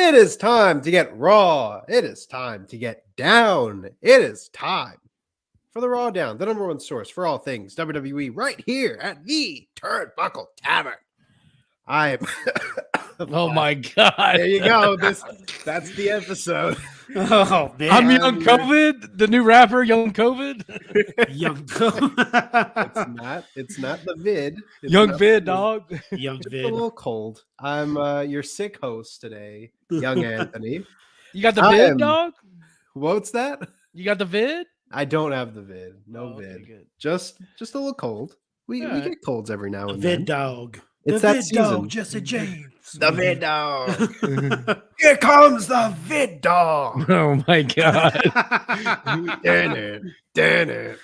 It is time to get raw. It is time to get down. It is time for the RAWDOWN, the number one source for all things WWE, right here at the Turnbuckle Tavern. I'm. Oh my God! There you go. That's the episode. Oh man, I'm Young COVID, the new rapper, Young COVID. Young COVID. It's not the vid. It's Young not Vid, the dog. Young Just Vid. a little cold. I'm your sick host today, Young Anthony. You got the vid, dog? What's that? You got the vid? I don't have the vid. No Oh, okay, vid. good. Just a little cold. We get colds every now and Vid then. dog. It's the that Vid season. dog, Jesse James. The vid dog. Here comes the vid dog. Oh my God! Damn it. And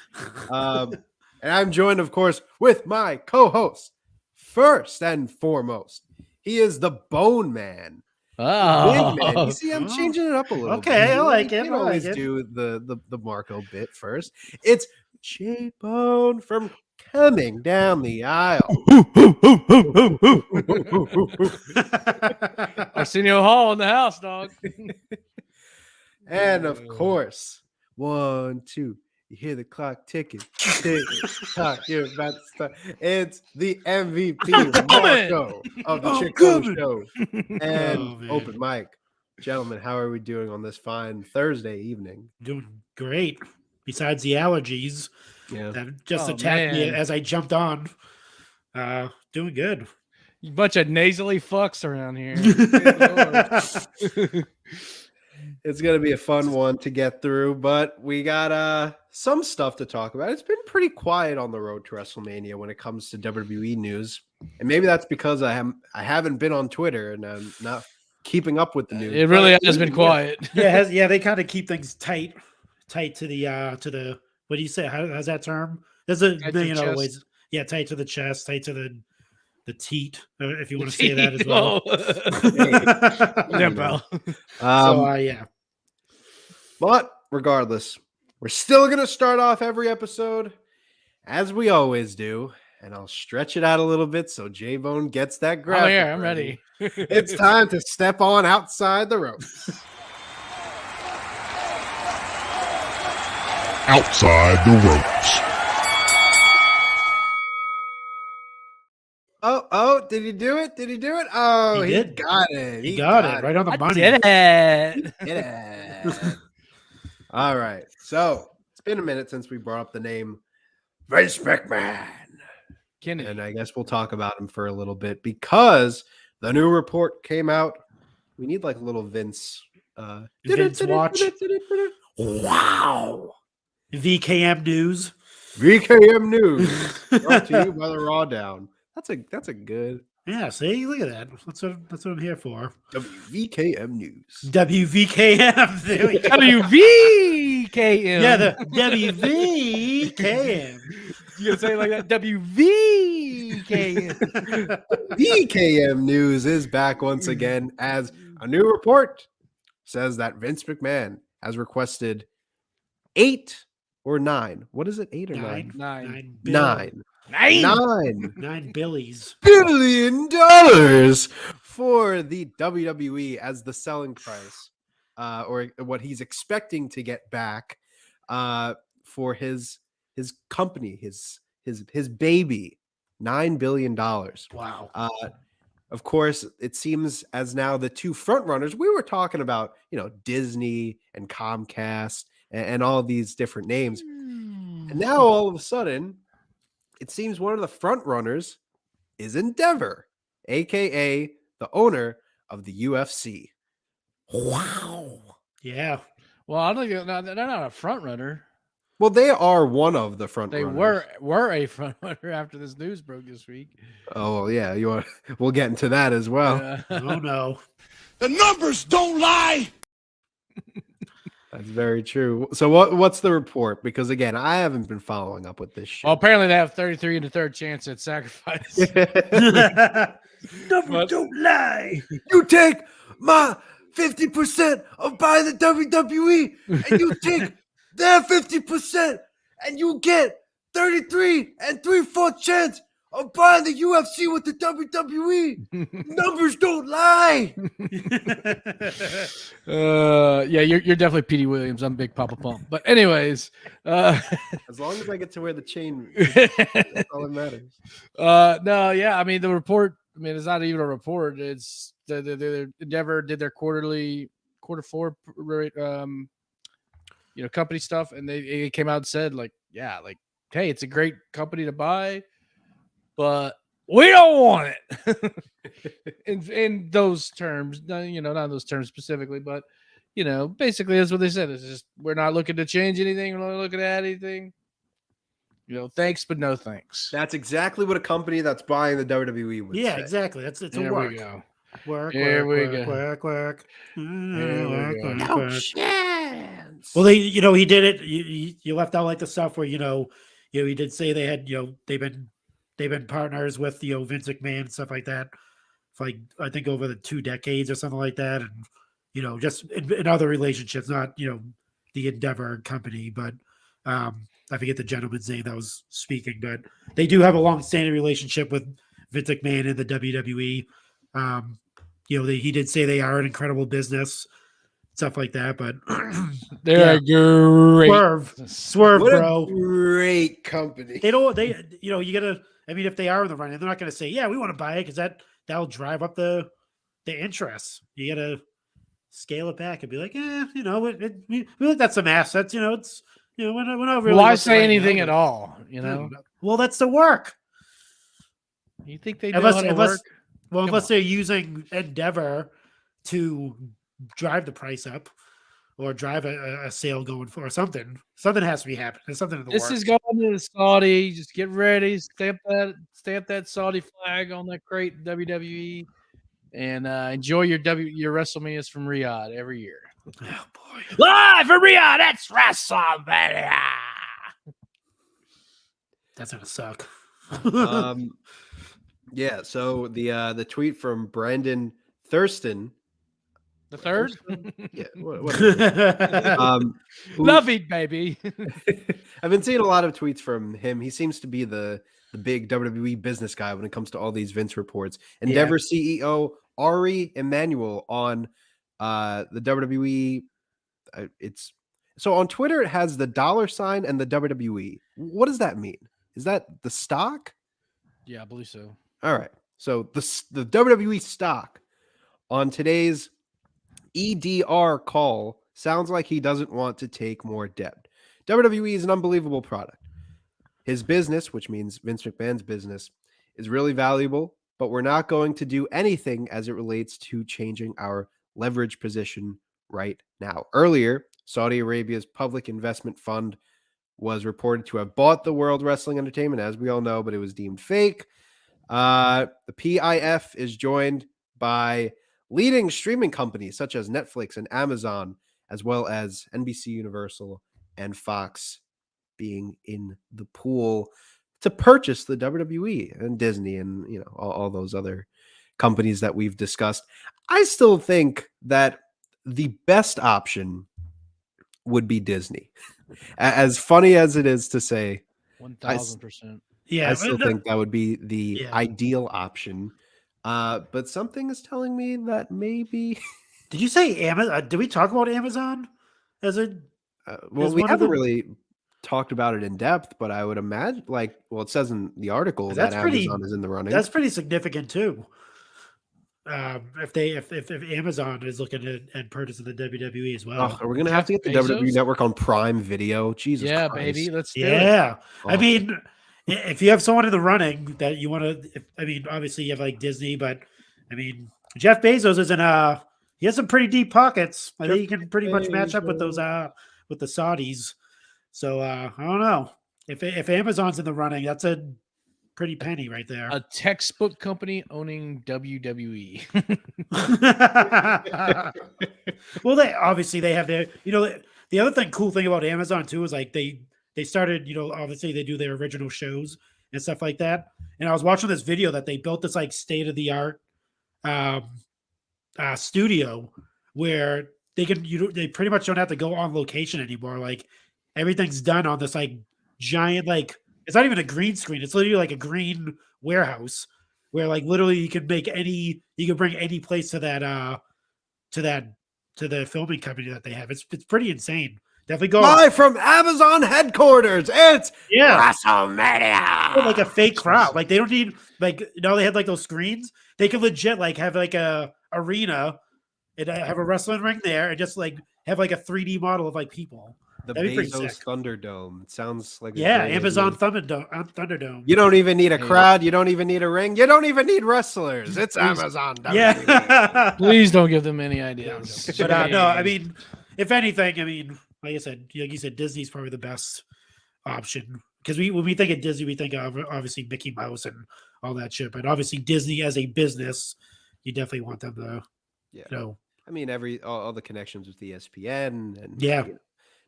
I'm joined, of course, with my co-host. First and foremost, he is the Bone Man. Oh, Big man. You see, I'm changing it up a little bit. Okay, I like it. You I like always it. do the Marco bit first. It's Jay Bone from coming down the aisle. Arsenio Hall in the house, dog. And of course, 1, 2. You hear the clock ticking. Clock, you're about to start. It's the MVP, Marco of the Chico Show. And open mic. Gentlemen, how are we doing on this fine Thursday evening? Doing great. Besides the allergies that just attacked me as I jumped on. Doing good. You bunch of nasally fucks around here. It's going to be a fun one to get through, but we got some stuff to talk about. It's been pretty quiet on the road to WrestleMania when it comes to WWE news. And maybe that's because I haven't been on Twitter and I'm not keeping up with the news. It really has been quiet. Yeah, they kind of keep things tight to the what do you say? How's that term? There's a million other ways. Yeah, tight to the chest, tight to the teat, if you want to say that as well. Yeah, bro. Yeah. But regardless, we're still going to start off every episode as we always do. And I'll stretch it out a little bit so J-Bone gets that graphic. Oh, yeah, I'm ready. It's time to step on outside the ropes. Outside the ropes. Oh, did he do it? Oh, He did. Got it. He got it right on the I money. did it. Yeah. All right. So it's been a minute since we brought up the name Vince McMahon. Kennedy. And I guess we'll talk about him for a little bit because the new report came out. We need like a little Vince watch. Wow. VKM news. VKM news brought to you by the RAWDOWN. That's a good Yeah, see, look at that. That's what I'm here for. WVKM news. WVKM. There we go. WVKM. Yeah, the WVKM. You gonna say it like that? WVKM. VKM news is back once again as a new report says that Vince McMahon has requested 8 or 9. What is it? 8 or 9? 9 $9 billies. billion for the WWE as the selling price, or what he's expecting to get back for his company, his baby, $9 billion. Wow. Of course, it seems as now the two front runners, we were talking about, Disney and Comcast and all of these different names. And now all of a sudden, it seems one of the front runners is Endeavor, aka the owner of the UFC. Wow. Yeah. Well, I don't think they're not a front runner. Well, they are one of the front They runners. were a front runner after this news broke this week. Oh, well, yeah. We'll get into that as well. Yeah. Oh no. The numbers don't lie. That's very true. So what's the report? Because again, I haven't been following up with this shit. Well, apparently they have 33 and a third chance at sacrifice. Numbers don't lie. You take my 50% of buying the WWE, and you take their 50%, and you get 33 and 3/4 chance I'm buying the UFC with the WWE. Numbers don't lie. Yeah, you're definitely Petey Williams. I'm Big Papa Pump. But anyways, As long as I get to wear the chain, that's all that matters. no, yeah. I mean, the report. I mean, it's not even a report. It's the Endeavor did their quarter four, company stuff, and they came out and said like, yeah, like, hey, it's a great company to buy, but we don't want it. in those terms, not in those terms specifically, but basically that's what they said. It's just we're not looking to change anything. We're not looking to add anything. Thanks, but no thanks. That's exactly what a company that's buying the WWE would say. Exactly. It's There a work. we go. Work. There we go. Work. No chance. Well, he did it. You left out like the stuff where he did say they had they've been partners with Vince McMahon and stuff like that for like I think over the 2 decades or something like that, and just in other relationships, not the Endeavor company, but I forget the gentleman's name that was speaking, but they do have a long-standing relationship with Vince McMahon and the WWE. He did say they are an incredible business, stuff like that, but they're great. Swerve, what bro. A great company. You gotta. I mean, if they are in the running, they're not gonna say, "Yeah, we want to buy it," because that'll drive up the interest. You gotta scale it back and be like, we looked at some assets. It's we're not really. Why say anything at all? Well, that's the work. You think they know how to work? Well, unless they're using Endeavor to drive the price up or drive a sale going for something. Something has to be happening. There's something in the works. This is going to the Saudi. Just get ready. Stamp that Saudi flag on that crate WWE, and enjoy your WrestleManias from Riyadh every year. Oh boy! Live from Riyadh, that's WrestleMania. That's gonna suck. Yeah. So the tweet from Brandon Thurston. The third? Yeah. Love it, baby. I've been seeing a lot of tweets from him. He seems to be the big WWE business guy when it comes to all these Vince reports. Endeavor CEO Ari Emanuel on the WWE. It's so on Twitter. It has the $ and the WWE. What does that mean? Is that the stock? Yeah, I believe so. All right. So the WWE stock on today's EDR call sounds like he doesn't want to take more debt. WWE is an unbelievable product. His business, which means Vince McMahon's business, is really valuable, but we're not going to do anything as it relates to changing our leverage position right now. Earlier, Saudi Arabia's public investment fund was reported to have bought the World Wrestling Entertainment, as we all know, but it was deemed fake. The PIF is joined by leading streaming companies such as Netflix and Amazon, as well as NBC Universal and Fox being in the pool to purchase the WWE and Disney and all those other companies that we've discussed. I still think that the best option would be Disney. As funny as it is to say, 1,000%. Yeah, I still think that would be the ideal option. But something is telling me that maybe. Did you say Amazon? Did we talk about Amazon as a? Well, we haven't really talked about it in depth, but I would imagine, it says in the article that Amazon is in the running. That's pretty significant too. If Amazon is looking at purchasing the WWE as well, we're gonna have to get the WWE Network on Prime Video. Jesus, yeah, Christ. baby, let's do it. Yeah, I mean, if you have someone in the running that you want to, obviously you have like Disney, but I mean, Jeff Bezos is he has some pretty deep pockets. I think he can pretty much match up with those with the Saudis. So I don't know if Amazon's in the running, that's a pretty penny right there. A textbook company owning WWE. Well, they have their, the other cool thing about Amazon too is like they started, obviously they do their original shows and stuff like that. And I was watching this video that they built this like state of the art studio where they they pretty much don't have to go on location anymore. Like everything's done on this like giant like It's not even a green screen. It's literally like a green warehouse where like literally you can bring any place to the filming company that they have. It's pretty insane. Definitely go live from Amazon headquarters. It's WrestleMania. like a fake crowd. Like they don't need they had like those screens. They can legit like have like a arena and have a wrestling ring there and just like have like a 3D model of like people. The That'd be pretty Bezos sick. Thunderdome. It sounds like Amazon Thunderdome. You don't even need a crowd. You don't even need a ring. You don't even need wrestlers. It's Amazon. Yeah. Please don't give them any ideas. But no, I mean, if anything, I mean, like you said, Disney's probably the best option because when we think of Disney, we think of obviously Mickey Mouse and all that shit. But obviously, Disney as a business, you definitely want them to, I mean, all the connections with ESPN and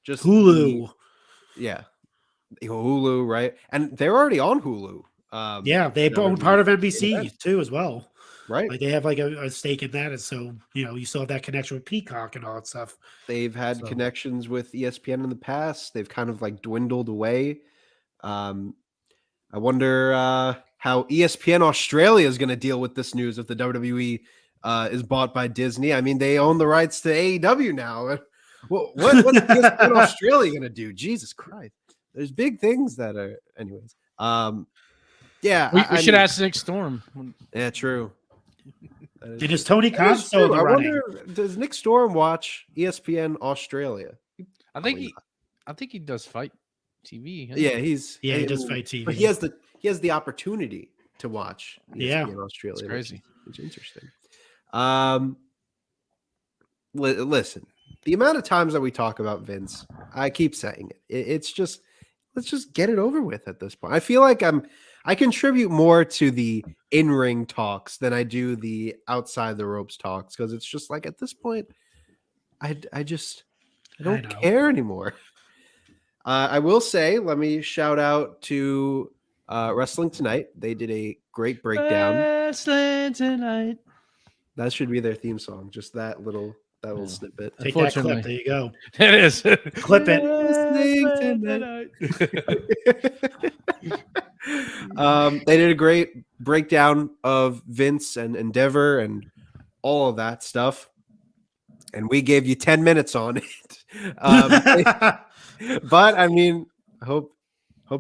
just Hulu. Hulu, right? And they're already on Hulu. They own part of NBC too as well. Right. Like they have like a stake in that. And so, you still have that connection with Peacock and all that stuff. They've had connections with ESPN in the past. They've kind of like dwindled away. I wonder how ESPN Australia is going to deal with this news if the WWE is bought by Disney. I mean, they own the rights to AEW now. What's ESPN Australia going to do? Jesus Christ. There's big things that are, anyways. We should ask Nick Storm. Yeah, true. Is Tony Khan still running? Does Nick Storm watch ESPN Australia? I think he does fight TV. Yeah, he does fight TV. But he has the opportunity to watch ESPN Australia. It's crazy. Which is interesting. Listen, the amount of times that we talk about Vince, I keep saying it. It's just let's just get it over with at this point. I feel like I contribute more to the in-ring talks than I do the outside the ropes talks because it's just like at this point, I don't care anymore. I will say, let me shout out to Wrestling Tonight. They did a great breakdown. Wrestling Tonight. That should be their theme song. Just that little snippet. Take that clip. There you go. It is. Clip it. They did a great breakdown of Vince and Endeavor and all of that stuff. And we gave you 10 minutes on it. But I mean, I hope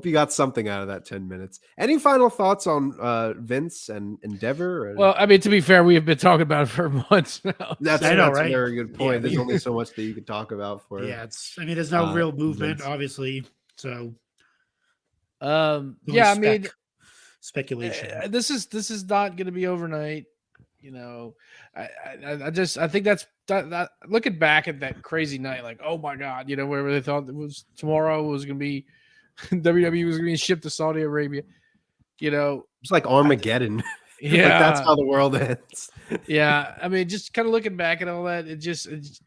you got something out of that 10 minutes. Any final thoughts on Vince and Endeavor? Well, I mean, to be fair, we have been talking about it for months now. That's right? a very good point. Yeah. There's only so much that you can talk about for. Yeah, there's no real movement, Vince. Obviously. So, speculation. This is not going to be overnight. I think that's that looking back at that crazy night, like, oh my God, where they thought it was tomorrow was going to be WWE was going to be shipped to Saudi Arabia. It's like Armageddon. Yeah, like that's how the world ends. Yeah, I mean, just kind of looking back at all that, it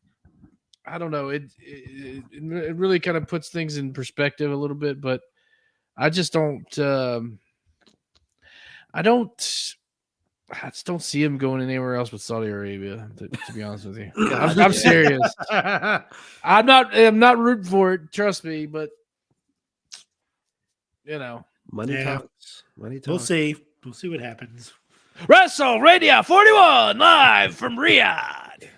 I don't know. It really kind of puts things in perspective a little bit, but I just don't. I just don't see him going anywhere else with Saudi Arabia. To be honest with you, I'm serious. I'm not rooting for it. Trust me, but money talks. Money talks. We'll see. We'll see what happens. WrestleMania 41 live from Riyadh.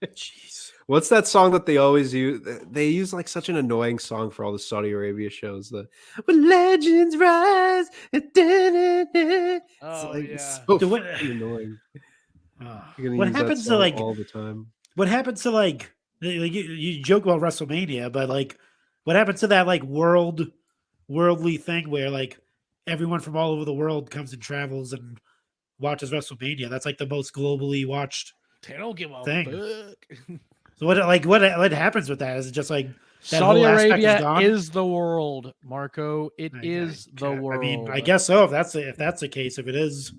Jeez. What's that song that they always use? They use like such an annoying song for all the Saudi Arabia shows. When legends rise. It's so annoying. What happens to like all the time? What happens to like you joke about WrestleMania, but like what happens to that like worldly thing where like everyone from all over the world comes and travels and watches WrestleMania? That's like the most globally watched they don't give a thing. fuck. So what happens with that? Is it just like that Saudi whole Arabia is the world, Marco? It is the world. I mean, I guess so. If that's the case, if it is,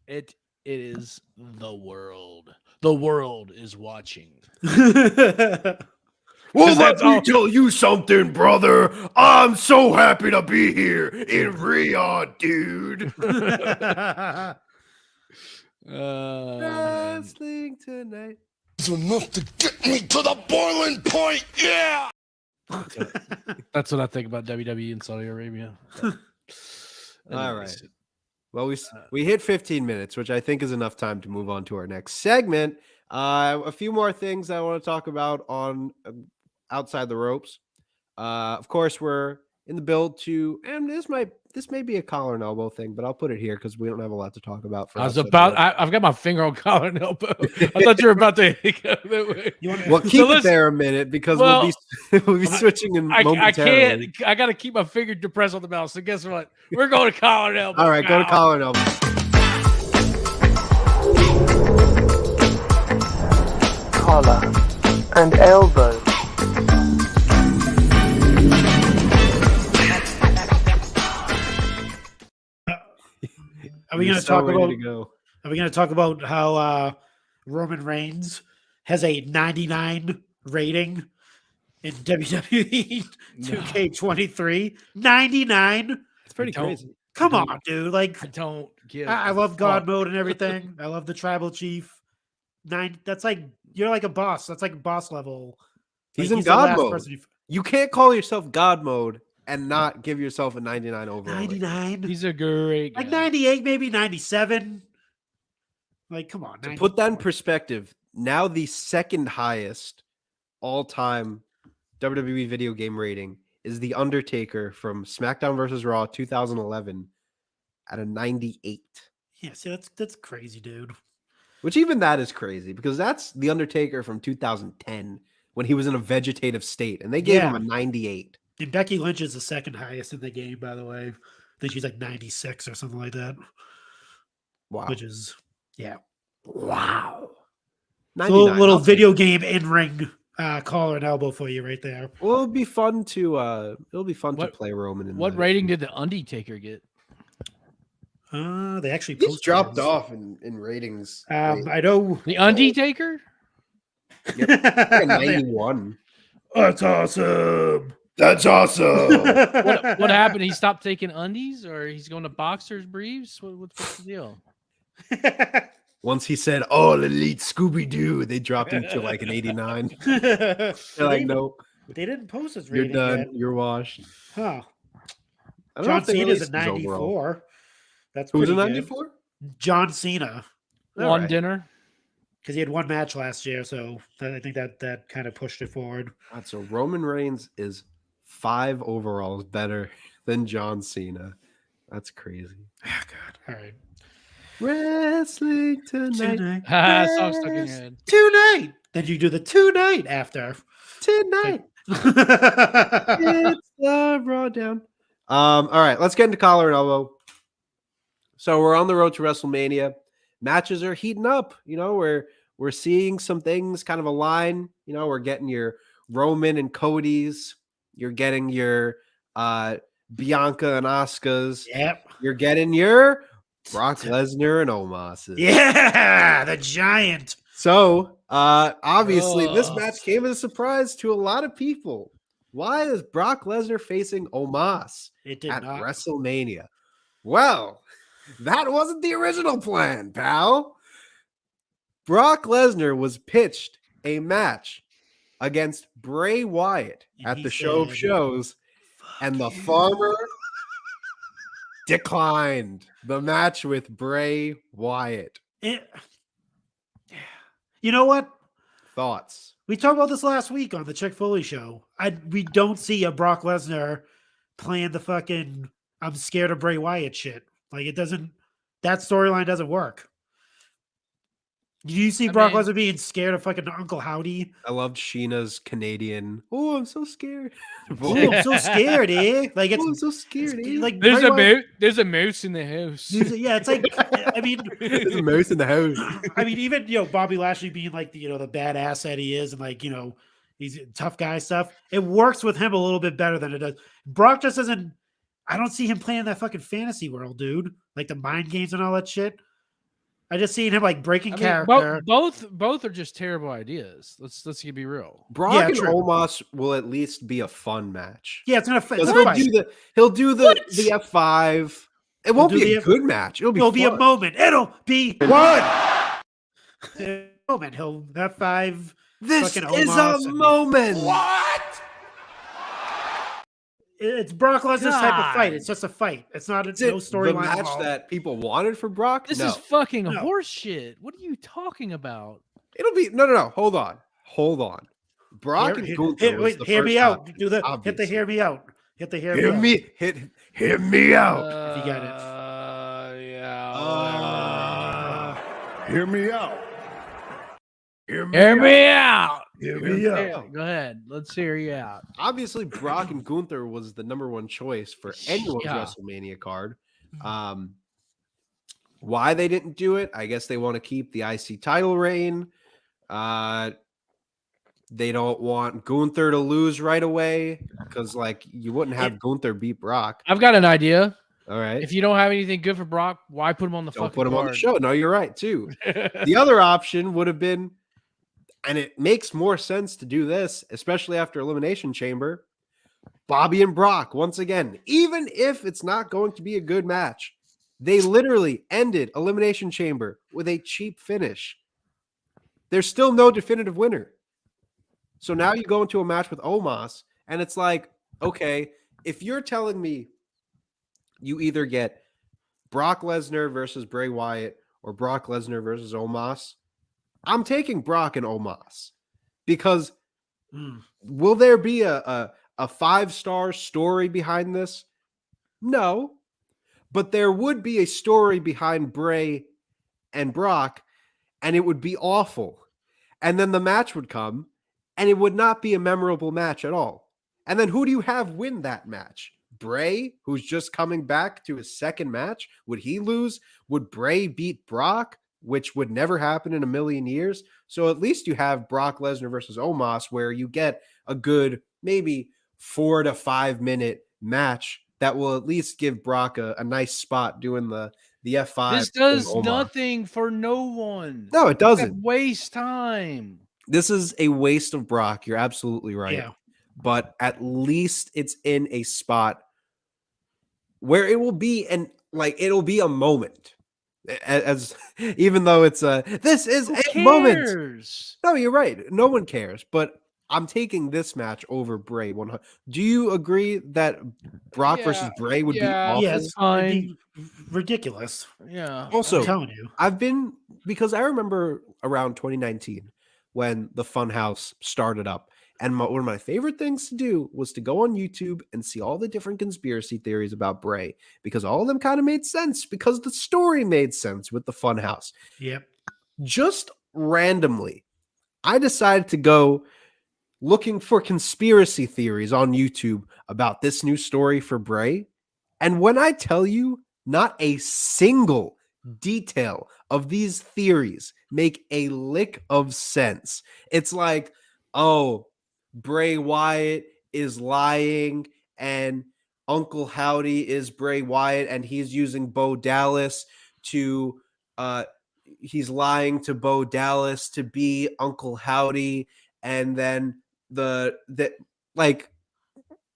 it is the world. The world is watching. Well, let me tell you something, brother. I'm so happy to be here in Riyadh, dude. Wrestling Tonight. It's enough to get me to the boiling point, yeah! That's what I think about WWE in Saudi Arabia. All right. Well, we hit 15 minutes, which I think is enough time to move on to our next segment. A few more things I want to talk about on outside the ropes. Of course, we're in the build to, and this may be a collar and elbow thing, but I'll put it here because we don't have a lot to talk about. I've got my finger on collar and elbow. I thought you were about to go that way. Well, keep it there a minute because we'll be switching in momentarily. I got to keep my finger depressed on the mouse. So guess what? We're going to collar and elbow. All right, go to collar and elbow. Collar and elbow. Are we going to talk about? Are we going to talk about how Roman Reigns has a 99 rating in WWE 2K23? 99. It's pretty crazy. Come on, dude! Like, I don't give. I love God mode and everything. I love the tribal chief. 9. That's like you're like a boss. That's like boss level. He's in God mode. You can't call yourself God mode and not give yourself a 99 overall. 99. He's a great guy. Like 98, maybe 97. Like, come on. To put that in perspective, now the second highest all-time WWE video game rating is The Undertaker from SmackDown vs. Raw 2011 at a 98. Yeah, see, that's crazy, dude. Which even that is crazy because that's The Undertaker from 2010 when he was in a vegetative state, and they gave him a 98. And Becky Lynch is the second highest in the game, by the way. I think she's like 96 or something like that. Wow. Which is, yeah. Wow. So a little video game in-ring collar and elbow for you right there. Well, it'll be fun to to play Roman in what rating did the Undertaker get? They actually he's dropped off in ratings. I know the Undertaker. Yep. 91. That's awesome. That's awesome. What happened? He stopped taking undies, or he's going to boxers briefs? What's the deal? Once he said, "All elite Scooby Doo," they dropped him to like an 89. They're like, "Nope, they didn't post his you're rating done. yet. You're washed." Huh? John Cena's at 94. Overall. That's who's a good. 94? John Cena. One dinner. Because he had one match last year, so I think that kind of pushed it forward. God, so Roman Reigns is 5 overalls better than John Cena. That's crazy. Oh, God. All right. Wrestling tonight. Song stuck in your head. Tonight. Then you do the tonight after. Tonight. It's the RAWDOWN. All right, let's get into collar and elbow. So we're on the road to WrestleMania. Matches are heating up. You know, we're seeing some things kind of align. You know, we're getting your Roman and Cody's. You're getting your Bianca and Asuka's. Yep. You're getting your Brock Lesnar and Omos. Yeah, the giant. So obviously this match came as a surprise to a lot of people. Why is Brock Lesnar facing Omos at WrestleMania? Well, that wasn't the original plan, pal. Brock Lesnar was pitched a match against Bray Wyatt at the Show of Shows, and the farmer declined the match with Bray Wyatt. You know what? Thoughts? We talked about this last week on the Chick Foley show. We don't see a Brock Lesnar playing the fucking I'm scared of Bray Wyatt shit. Like, it doesn't, that storyline doesn't work. Do you see Brock Lesnar being scared of fucking Uncle Howdy? I loved Sheena's Canadian. Oh, I'm so scared. Oh, I'm so scared, eh? Like, it's, I'm so scared, eh? Like, there's a mouse in the house. Yeah, it's like, I mean, there's a mouse in the house. I mean, even, you know, Bobby Lashley being like, the badass that he is, and like, you know, he's tough guy stuff. It works with him a little bit better than it does. Brock just doesn't, I don't see him playing that fucking fantasy world, dude. Like the mind games and all that shit. I just seen him like breaking character. Both are just terrible ideas. Let's be real. Brock and Omos will at least be a fun match. Yeah, it's gonna. He'll do the F5. It won't be a good match. It'll be a moment. It'll be one moment. He'll F5. This is a moment. What? It's Brock Lesnar's type of fight. God. It's just a fight. It's not Is no it the storyline match involved. that people wanted for Brock? This No. is fucking No. horse shit. What are you talking about? It'll be no. Hold on. Brock and Gunther was the hear first me out. option, Hit the obviously. hear me out. Hit the hear Hear me out. me, hear me out. If you got Yeah. Hear me out. Hear me out. Hear me me out. Yeah, go ahead. Let's hear you out. Obviously, Brock and Gunther was the number one choice for anyone's Yeah. WrestleMania card. Why they didn't do it? I guess they want to keep the IC title reign. They don't want Gunther to lose right away because, like, you wouldn't have Gunther beat Brock. I've got an idea. All right. If you don't have anything good for Brock, why put him on the Don't fucking put him on the card? show. No, you're right, too. The other option would have been, and it makes more sense to do this, especially after Elimination Chamber, Bobby and Brock, once again, even if it's not going to be a good match, they literally ended Elimination Chamber with a cheap finish. There's still no definitive winner. So now you go into a match with Omos, and it's like, okay, if you're telling me you either get Brock Lesnar versus Bray Wyatt or Brock Lesnar versus Omos, I'm taking Brock and Omos because will there be a 5-star story behind this? No, but there would be a story behind Bray and Brock, and it would be awful. And then the match would come, and it would not be a memorable match at all. And then who do you have win that match? Bray, who's just coming back to his second match? Would he lose? Would Bray beat Brock, which would never happen in a million years? So at least you have Brock Lesnar versus Omos, where you get a good maybe 4 to 5 minute match that will at least give Brock a nice spot doing the F5. This does nothing for no one. No, it doesn't. Waste time. This is a waste of Brock. You're absolutely right. Yeah. But at least it's in a spot where it will be, and like it'll be a moment. As even though it's this is a moment. No, you're right. No one cares. But I'm taking this match over Bray 100. Do you agree that Brock versus Bray would be awful? Yes, fine. it'd be ridiculous. Yeah. Also, I'm telling you. I've been, because I remember around 2019 when the Funhouse started up, and one of my favorite things to do was to go on YouTube and see all the different conspiracy theories about Bray, because all of them kind of made sense because the story made sense with the Funhouse. Yep. Just randomly, I decided to go looking for conspiracy theories on YouTube about this new story for Bray. And when I tell you, not a single detail of these theories make a lick of sense. It's like, oh, Bray Wyatt is lying and Uncle Howdy is Bray Wyatt and he's using Bo Dallas to he's lying to Bo Dallas to be Uncle Howdy, and then the like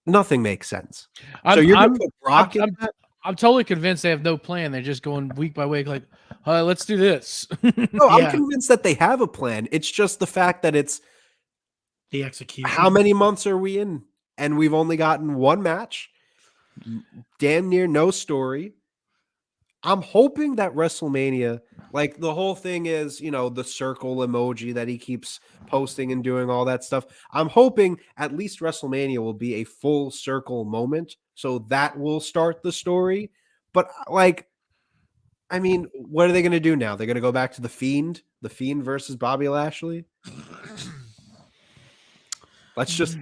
nothing makes sense. So you're gonna put Brock in that? I'm totally convinced they have no plan. They're just going week by week, like, let's do this. No, I'm convinced that they have a plan. It's just the fact that it's the execution. How many months are we in? And we've only gotten one match, damn near no story. I'm hoping that WrestleMania, like the whole thing is, you know, the circle emoji that he keeps posting and doing all that stuff. I'm hoping at least WrestleMania will be a full circle moment. So that will start the story. But like, I mean, what are they going to do now? They're going to go back to the Fiend versus Bobby Lashley. Let's just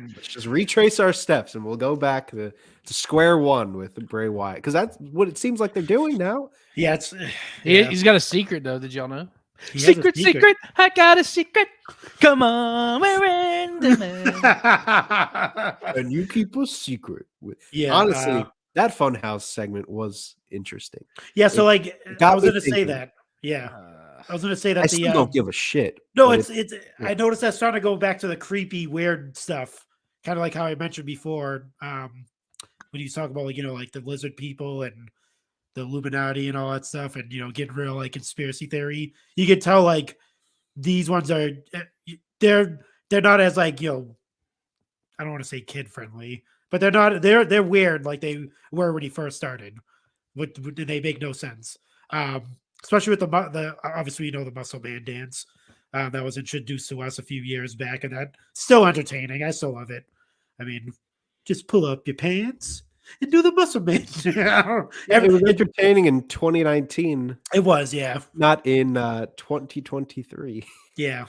retrace our steps and we'll go back to square one with Bray Wyatt, because that's what it seems like they're doing now. Yeah, it's He's got a secret though. Did y'all know? He has a Secret. I got a secret. Come on, we're in the And you keep a secret. Yeah, honestly, that Funhouse segment was interesting. Yeah, so I was going to say thinking. that. Yeah, I was going to say that I still don't give a shit. No, but it's. I noticed that starting to go back to the creepy, weird stuff, kind of like how I mentioned before. When you talk about, like, you know, like the lizard people and the Illuminati and all that stuff, and, you know, getting real like conspiracy theory, you can tell like these ones are they're not as, like, you know, I don't want to say kid friendly, but they're not. They're weird like they were when he first started. They make no sense. Especially with the obviously the Muscle Man dance that was introduced to us a few years back, and that's still entertaining. I still love it. I mean, just pull up your pants and do the Muscle Man. It was entertaining in 2019. It was, yeah, not in 2023. Yeah.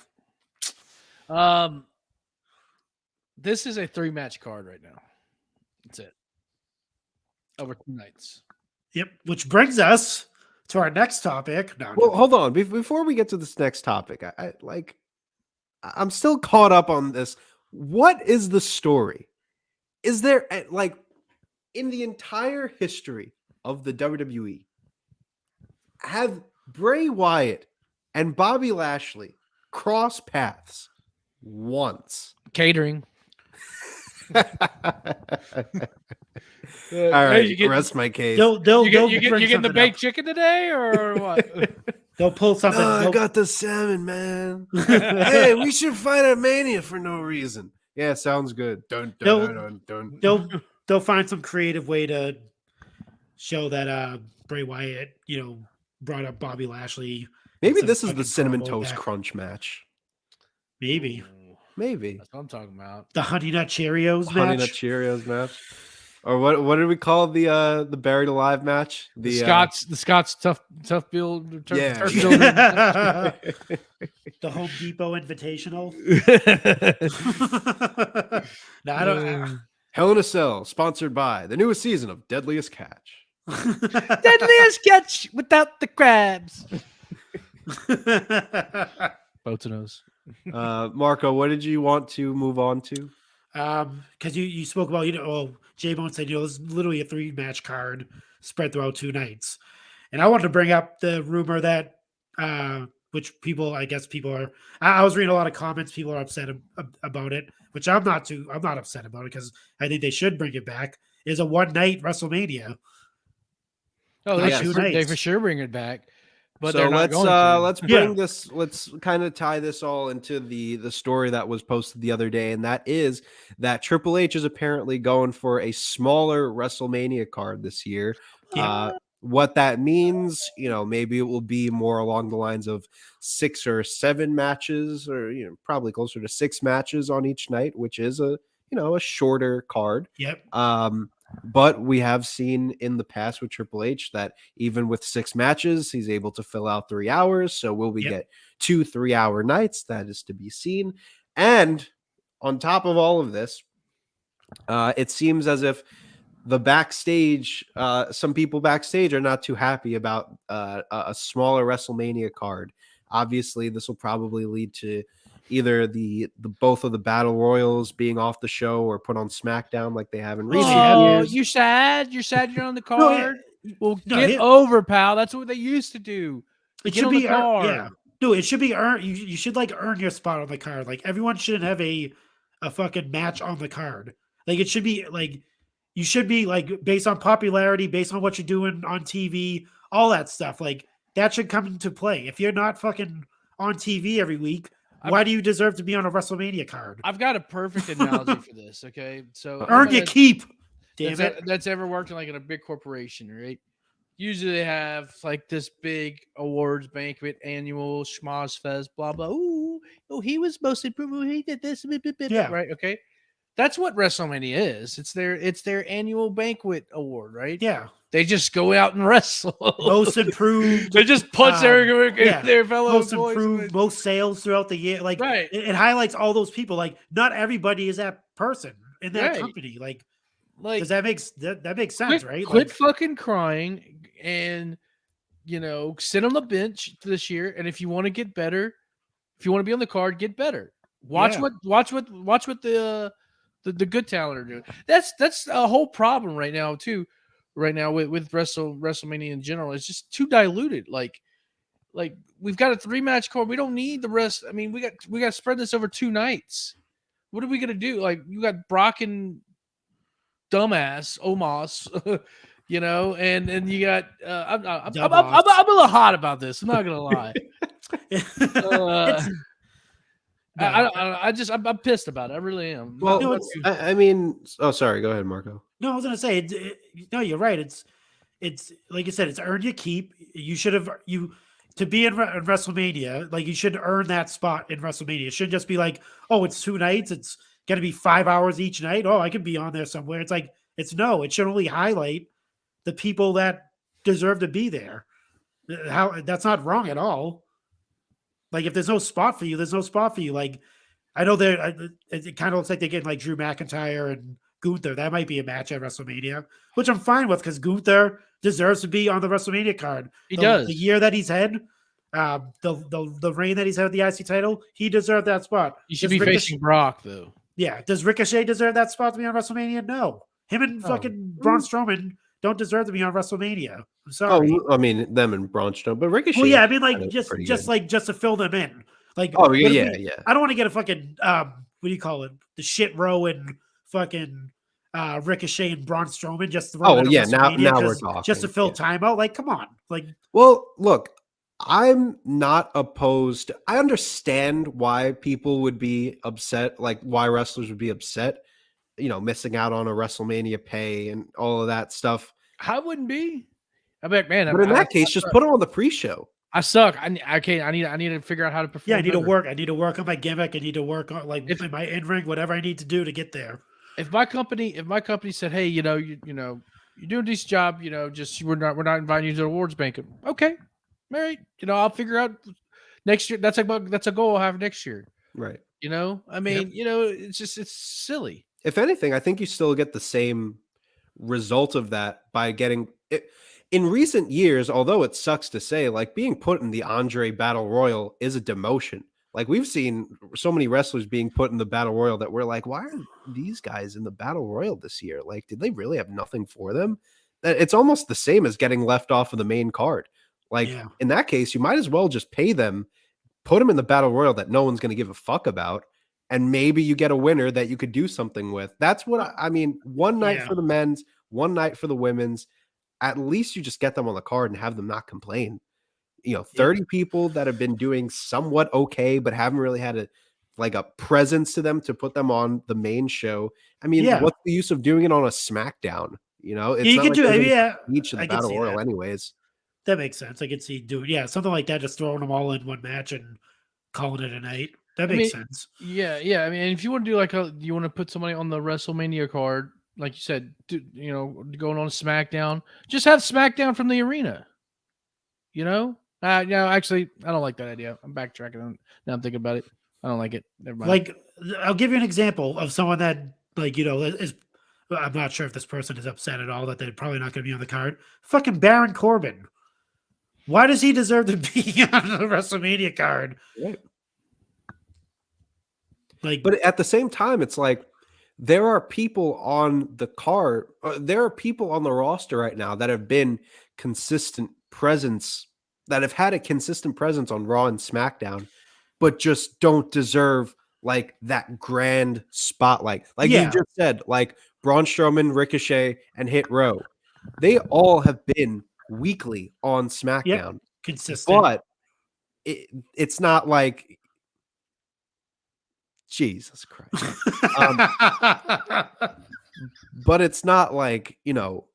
This is a 3-match card right now. That's it. Over 2 nights. Yep. Which brings us to our next topic. Well, hold on. Before we get to this next topic, I'm still caught up on this. What is the story? Is there in the entire history of the WWE, have Bray Wyatt and Bobby Lashley cross paths once? Catering. All right, rest my case. You getting the baked chicken today, or what? They'll pull something. I got the salmon, man. Hey, we should fight at Mania for no reason. Yeah, sounds good. They'll find some creative way to show that Bray Wyatt, brought up Bobby Lashley. Maybe this is the Cinnamon Toast Crunch match. Maybe. That's what I'm talking about. The Honey Nut Cheerios match. Honey Nut Cheerios match. Or what did we call the Buried Alive match? The Scott's tough build. The Home Depot Invitational. No, I don't. Hell in a Cell, sponsored by the newest season of Deadliest Catch. Deadliest Catch without the crabs. Botanos. Marco, what did you want to move on to? Because you spoke about J-Bone said it's literally a 3-match card spread throughout 2 nights, and I wanted to bring up the rumor that which I guess people are. I was reading a lot of comments. People are upset about it, which I'm not upset about it because I think they should bring it back. Is a 1-night WrestleMania. Oh, they for sure bring it back. But so let's bring this. Let's kind of tie this all into the story that was posted the other day, and that is that Triple H is apparently going for a smaller WrestleMania card this year. Yeah. What that means, maybe it will be more along the lines of 6 or 7 matches, or probably closer to 6 matches on each night, which is a shorter card. Yep. But we have seen in the past with Triple H that even with 6 matches, he's able to fill out 3 hours. So will we get 2 3-hour nights? That is to be seen. And on top of all of this, it seems as if the backstage, some people backstage are not too happy about a smaller WrestleMania card. Obviously, this will probably lead to either the both of the battle royals being off the show or put on SmackDown like they have in recent years. You sad? You're sad you're on the card? Get over, pal. That's what they used to do. It should be Dude, it should be earned. You should earn your spot on the card. Everyone shouldn't have a fucking match on the card. It should be you should be based on popularity, based on what you're doing on TV, all that stuff. That should come into play. If you're not fucking on TV every week, why do you deserve to be on a WrestleMania card? I've got a perfect analogy for this. Okay, so earn your keep. Damn it. That's ever worked in a big corporation, right? Usually they have this big awards banquet, annual schmoz fest, blah blah. Oh, he was most improved. He did this, right? Okay, that's what WrestleMania is. It's their annual banquet award, right? Yeah. They just go out and wrestle. Most improved. They just punch their fellow most improved, most sales throughout the year. Right. It highlights all those people. Not everybody is that person in that company. Does that makes sense, right? Quit fucking crying and sit on the bench this year. And if you want to get better, if you want to be on the card, get better. Watch what the good talent are doing. That's a whole problem right now too. Right now with WrestleMania in general, it's just too diluted. We've got a 3-match card. We don't need the rest. I mean, we got to spread this over 2 nights. What are we gonna do? You got Brock and dumbass Omos, and you got. I'm a little hot about this. I'm not gonna lie. I'm pissed about it. I really am. Well, No, I mean, oh, sorry. Go ahead, Marco. No, I was gonna say, no, you're right. It's like you said, it's earn your keep. You should have to be in WrestleMania. Like you should earn that spot in WrestleMania. It shouldn't just be like, oh, it's 2 nights. It's gonna be 5 hours each night. Oh, I could be on there somewhere. It's like it should only highlight the people that deserve to be there. How that's not wrong at all. Like if there's no spot for you, there's no spot for you. Like I know it kind of looks like they're getting like Drew McIntyre and Gunther. That might be a match at WrestleMania, which I'm fine with because deserves to be on the WrestleMania card. He does. The year that he's had, the reign that he's had with the IC title, he deserved that spot. You should be facing Brock though. Yeah. Does Ricochet deserve that spot to be on WrestleMania? No. Him and fucking Braun Strowman don't deserve to be on WrestleMania. I'm sorry. Oh, I mean them and Braun Strowman, but Ricochet. Well, yeah, I mean like just to fill them in. Like, oh yeah. I don't want to get a fucking what do you call it? The shit row and fucking Ricochet and Braun Strowman just to now we're talking just to fill time out. Like, come on. Like, well, look, I'm not opposed. I understand why people would be upset, like why wrestlers would be upset, missing out on a WrestleMania pay and all of that stuff. I wouldn't be. I'm like, man. But in that case, just put it on the pre-show. I suck. I can't. I need to figure out how to perform. Yeah, I need to work. I need to work on my gimmick. I need to work on my in ring, whatever I need to do to get there. If my company said, hey, you're doing a decent job, just we're not inviting you to the awards banquet. Okay, all right. I'll figure out next year. That's a goal I'll have next year. Right. I mean, it's silly. If anything, I think you still get the same result of that by getting it. In recent years, although it sucks to say, like being put in the Andre Battle Royal is a demotion. Like we've seen so many wrestlers being put in the Battle Royal that we're like, why are these guys in the Battle Royal this year? Like, did they really have nothing for them? It's almost the same as getting left off of the main card. Like in that case, you might as well just pay them, put them in the Battle Royal that no one's going to give a fuck about. And maybe you get a winner that you could do something with. That's what I mean. One night for the men's, one night for the women's. At least you just get them on the card and have them not complain. 30 people that have been doing somewhat okay, but haven't really had a presence to them to put them on the main show. I mean, what's the use of doing it on a SmackDown? It's you can do it. Each of the Battle Royal, anyways. That makes sense. I could see doing something like that, just throwing them all in one match and calling it a night. That makes sense. Yeah. I mean, if you want to do you want to put somebody on the WrestleMania card, like you said, going on SmackDown, just have SmackDown from the arena. No, actually, I don't like that idea. I'm backtracking. Now I'm thinking about it. I don't like it. Never mind. Like, I'll give you an example of someone that, is. I'm not sure if this person is upset at all that they're probably not going to be on the card. Fucking Baron Corbin. Why does he deserve to be on the WrestleMania card? Right. Like, but at the same time, it's like there are people on the card. There are people on the roster right now that have been consistent presence, that have had a consistent presence on Raw and SmackDown, but just don't deserve like that grand spotlight. Like you just said, like Braun Strowman, Ricochet, and Hit Row. They all have been weekly on SmackDown. Consistent. But it's not like Jesus Christ. But it's not like,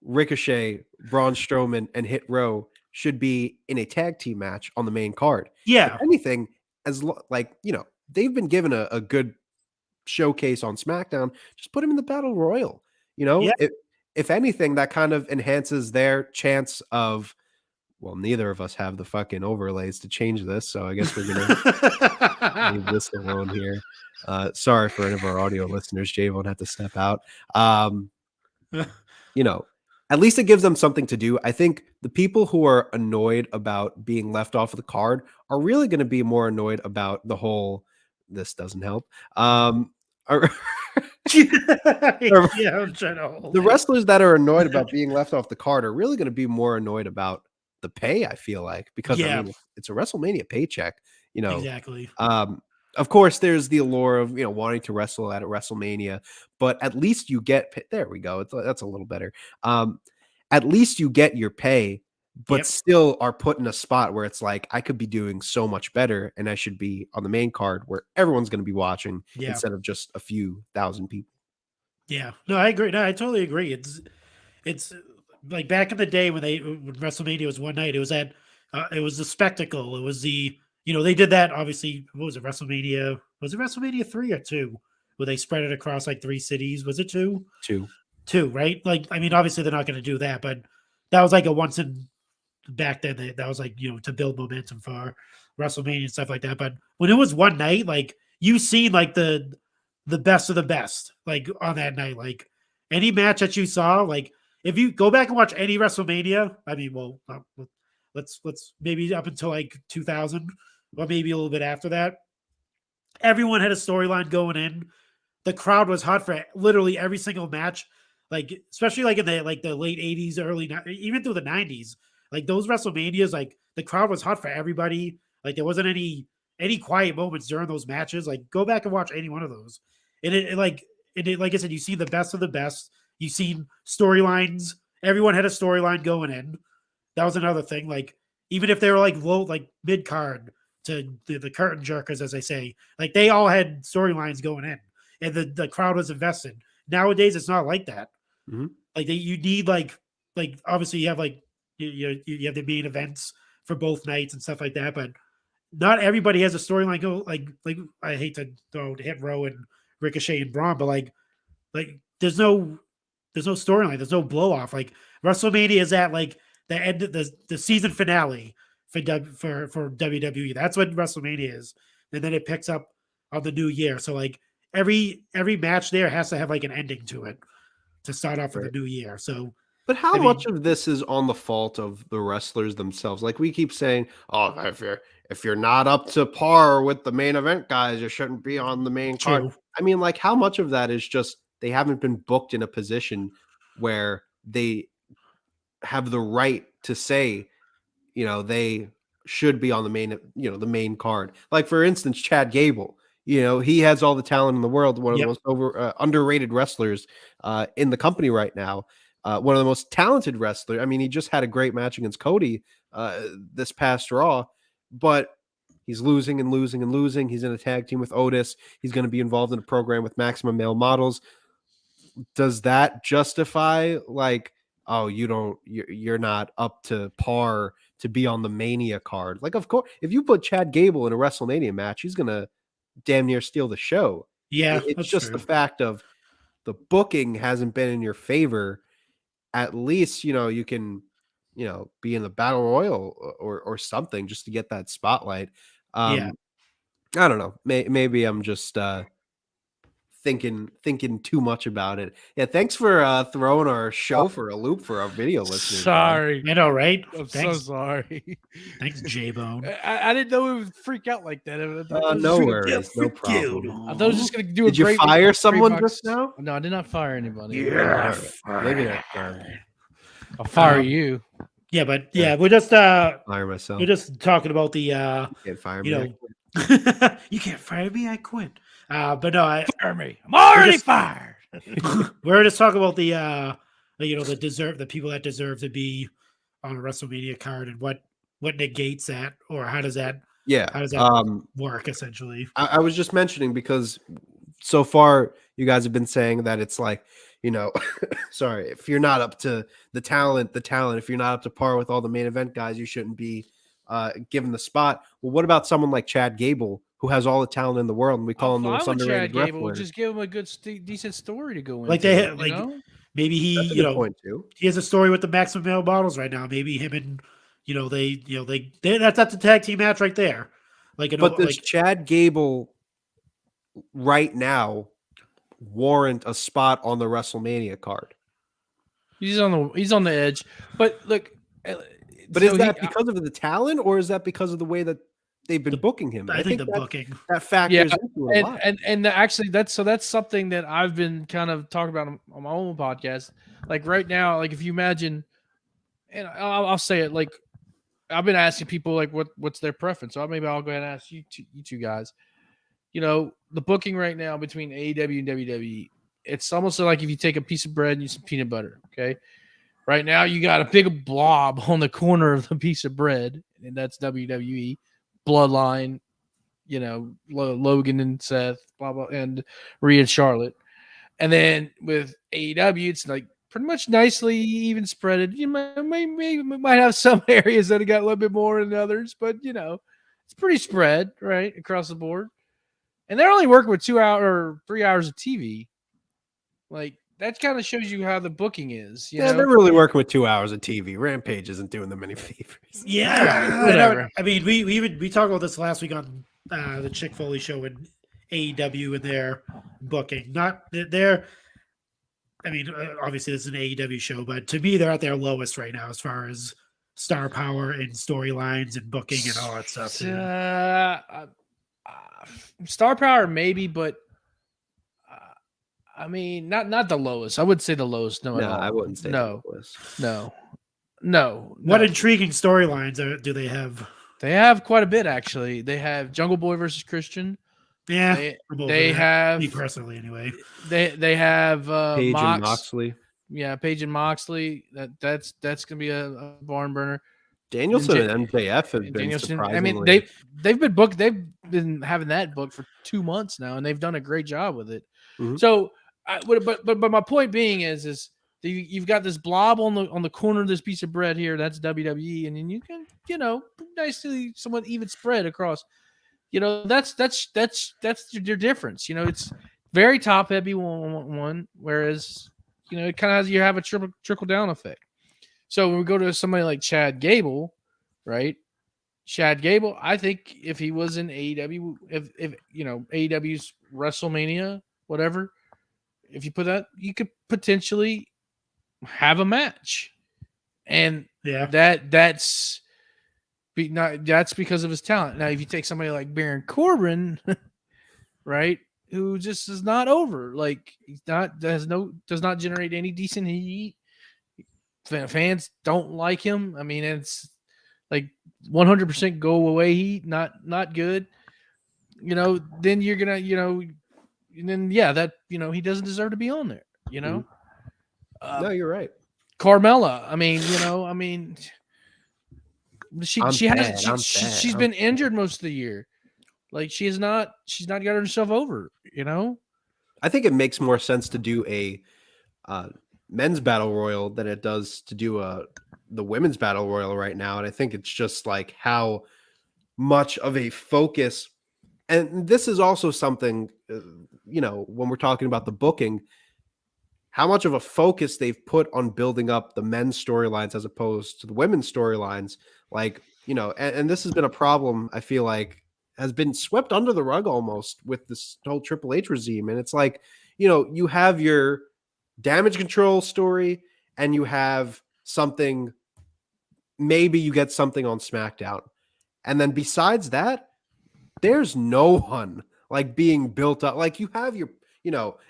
Ricochet, Braun Strowman, and Hit Row should be in a tag team match on the main card. Yeah. If anything, they've been given a good showcase on SmackDown. Just put them in the Battle Royal. If anything, that kind of enhances their chance of, well, neither of us have the fucking overlays to change this, so I guess we're gonna leave this alone here. Sorry for any of our audio listeners. Jay won't have to step out. At least it gives them something to do. I think the people who are annoyed about being left off of the card are really going to be more annoyed about the whole, this doesn't help. The wrestlers that are annoyed about being left off the card are really going to be more annoyed about the pay, I feel like, because I mean, it's a WrestleMania paycheck, Exactly. Of course, there's the allure of wanting to wrestle at a WrestleMania, but at least you get. There we go. That's a little better. At least you get your pay but still are put in a spot where it's like, I could be doing so much better and I should be on the main card where everyone's going to be watching instead of just a few thousand people. Yeah, no, I agree. No, I totally agree. It's like back in the day when WrestleMania was one night. It was it was the spectacle. It was they did that obviously. What was it? WrestleMania? Was it WrestleMania 3 or 2? Where they spread it across like 3 cities? Was it 2? 2, right? Like, I mean, obviously they're not going to do that, but that was like a once in back then. That was like to build momentum for WrestleMania and stuff like that. But when it was one night, like you seen like the best of the best, like on that night, like any match that you saw, like if you go back and watch any WrestleMania, I mean, well, let's maybe up until like 2000 or maybe a little bit after that, everyone had a storyline going in. The crowd was hot for literally every single match, like especially like in the late 80s, even through the 90s. Like those WrestleManias, like the crowd was hot for everybody. Like there wasn't any quiet moments during those matches. Like go back and watch any one of those. And like I said, you see the best of the best. You seen storylines. Everyone had a storyline going in. That was another thing. Like even if they were like low, like mid card to the curtain jerkers, as I say, like they all had storylines going in, and the crowd was invested. Nowadays, it's not like that. Mm-hmm. Like you need like obviously you have like you have the main events for both nights and stuff like that, but not everybody has a storyline go like I hate to hit Row and Ricochet and Braun, but like there's no storyline, there's no blow off. Like WrestleMania is at like the end of the season finale for WWE. That's what WrestleMania is, and then it picks up on the new year. So like every match there has to have like an ending to it to start off for the new year. So. But how much of this is on the fault of the wrestlers themselves? Like we keep saying, oh, if you're not up to par with the main event guys, you shouldn't be on the main card. I mean, like how much of that is just they haven't been booked in a position where they have the right to say, they should be on the main, the main card. Like for instance, Chad Gable, he has all the talent in the world, one of the most underrated wrestlers in the company right now. One of the most talented wrestlers. I mean, he just had a great match against Cody this past Raw, but he's losing and losing and losing. He's in a tag team with Otis. He's going to be involved in a program with Maximum Male Models. Does that justify like, oh, you're not up to par to be on the Mania card? Like, of course, if you put Chad Gable in a WrestleMania match, he's going to damn near steal the show. Yeah, it's just the fact of the booking hasn't been in your favor. At least, you can, be in the battle royal or something just to get that spotlight. I don't know. Maybe I'm just thinking too much about it. Yeah. Thanks for throwing our show for a loop for our video listeners. Sorry. I know, right? I'm so sorry. Thanks, J-Bone. I didn't know it would freak out like that. No worries. No problem. I thought I was just going to do Did you fire someone just now? No, I did not fire anybody. Yeah. Maybe next time. I'll fire you. Yeah, but we're just fire myself. We're just talking about the you can't fire me. You can't fire me, I quit. But no, fire me. I'm already fired. We're just talking about the the people that deserve to be on a WrestleMania card and what negates that, or how does that work essentially. I was just mentioning because so far you guys have been saying that it's like, sorry, if you're not up to the talent, if you're not up to par with all the main event guys, you shouldn't be given the spot. Well, what about someone like Chad Gable, who has all the talent in the world, and we call him the most underrated Chad Gable. wrestler? Just give him a good, decent story to go into. Like they have, maybe he, That's a good point too. He has a story with the Maximum Male Models right now. Maybe him and that's a tag team match right there. But does Chad Gable right now warrant a spot on the WrestleMania card? He's on the edge. But look, but is that because of the talent, or is that because of the way that they've been booking him? I think the booking that factors into it a lot. And actually that's something that I've been kind of talking about on my own podcast. Like right now, like if you imagine, and I'll say it, like I've been asking people like what's their preference. So maybe I'll go ahead and ask you two guys. The booking right now between AEW and WWE, it's almost like if you take a piece of bread and use some peanut butter. Okay, Right now, you got a big blob on the corner of the piece of bread, and that's WWE Bloodline. Logan and Seth, blah blah, and Rhea and Charlotte. And then with AEW, it's like pretty much nicely even spreaded. You might have some areas that have got a little bit more than others, but it's pretty spread right across the board. And they're only working with 2 hours or 3 hours of TV. Like that kind of shows you how the booking is. They're really working with 2 hours of TV. Rampage isn't doing them any favors. Yeah, whatever. I mean, we talked about this last week on the Chick Foley show and AEW and their booking. Not their. I mean, obviously this is an AEW show, but to me, they're at their lowest right now as far as star power and storylines and booking and all that stuff. Star power maybe, but I mean, not the lowest. I would say the lowest. No, I wouldn't say the lowest. No. What intriguing storylines do they have? They have quite a bit, actually. They have Jungle Boy versus Christian. Yeah, they have me personally anyway. They have Paige and Moxley. Yeah, Paige and Moxley. That's gonna be a barn burner. Danielson and MJF have been surprisingly. I mean, they've been booked. They've been having that booked for 2 months now, and they've done a great job with it. Mm-hmm. So, but my point being is you've got this blob on the corner of this piece of bread here. That's WWE, and then you can nicely somewhat even spread across. That's your difference. It's very top heavy one, whereas it kind of you have a trickle down effect. So when we go to somebody like Chad Gable, right? Chad Gable, I think if he was in AEW, if AEW's WrestleMania, whatever, if you put that, you could potentially have a match, and that's because of his talent. Now, if you take somebody like Baron Corbin, right, who just is not over, like does not generate any decent heat. Fans don't like him. I mean, it's like 100% go away heat, not good. Then you're gonna, and then he doesn't deserve to be on there. No, you're right. Carmella. I mean, she's been injured most of the year. Like she's not got herself over. I think it makes more sense to do a men's battle royal than it does to do the women's battle royal right now. And I think it's just like how much of a focus, and this is also something, when we're talking about the booking, how much of a focus they've put on building up the men's storylines as opposed to the women's storylines. Like, and this has been a problem, I feel like, has been swept under the rug almost with this whole Triple H regime. And it's like, you have your Damage Control story and you have something, maybe you get something on SmackDown. And then besides that, there's no one like being built up. Like you have your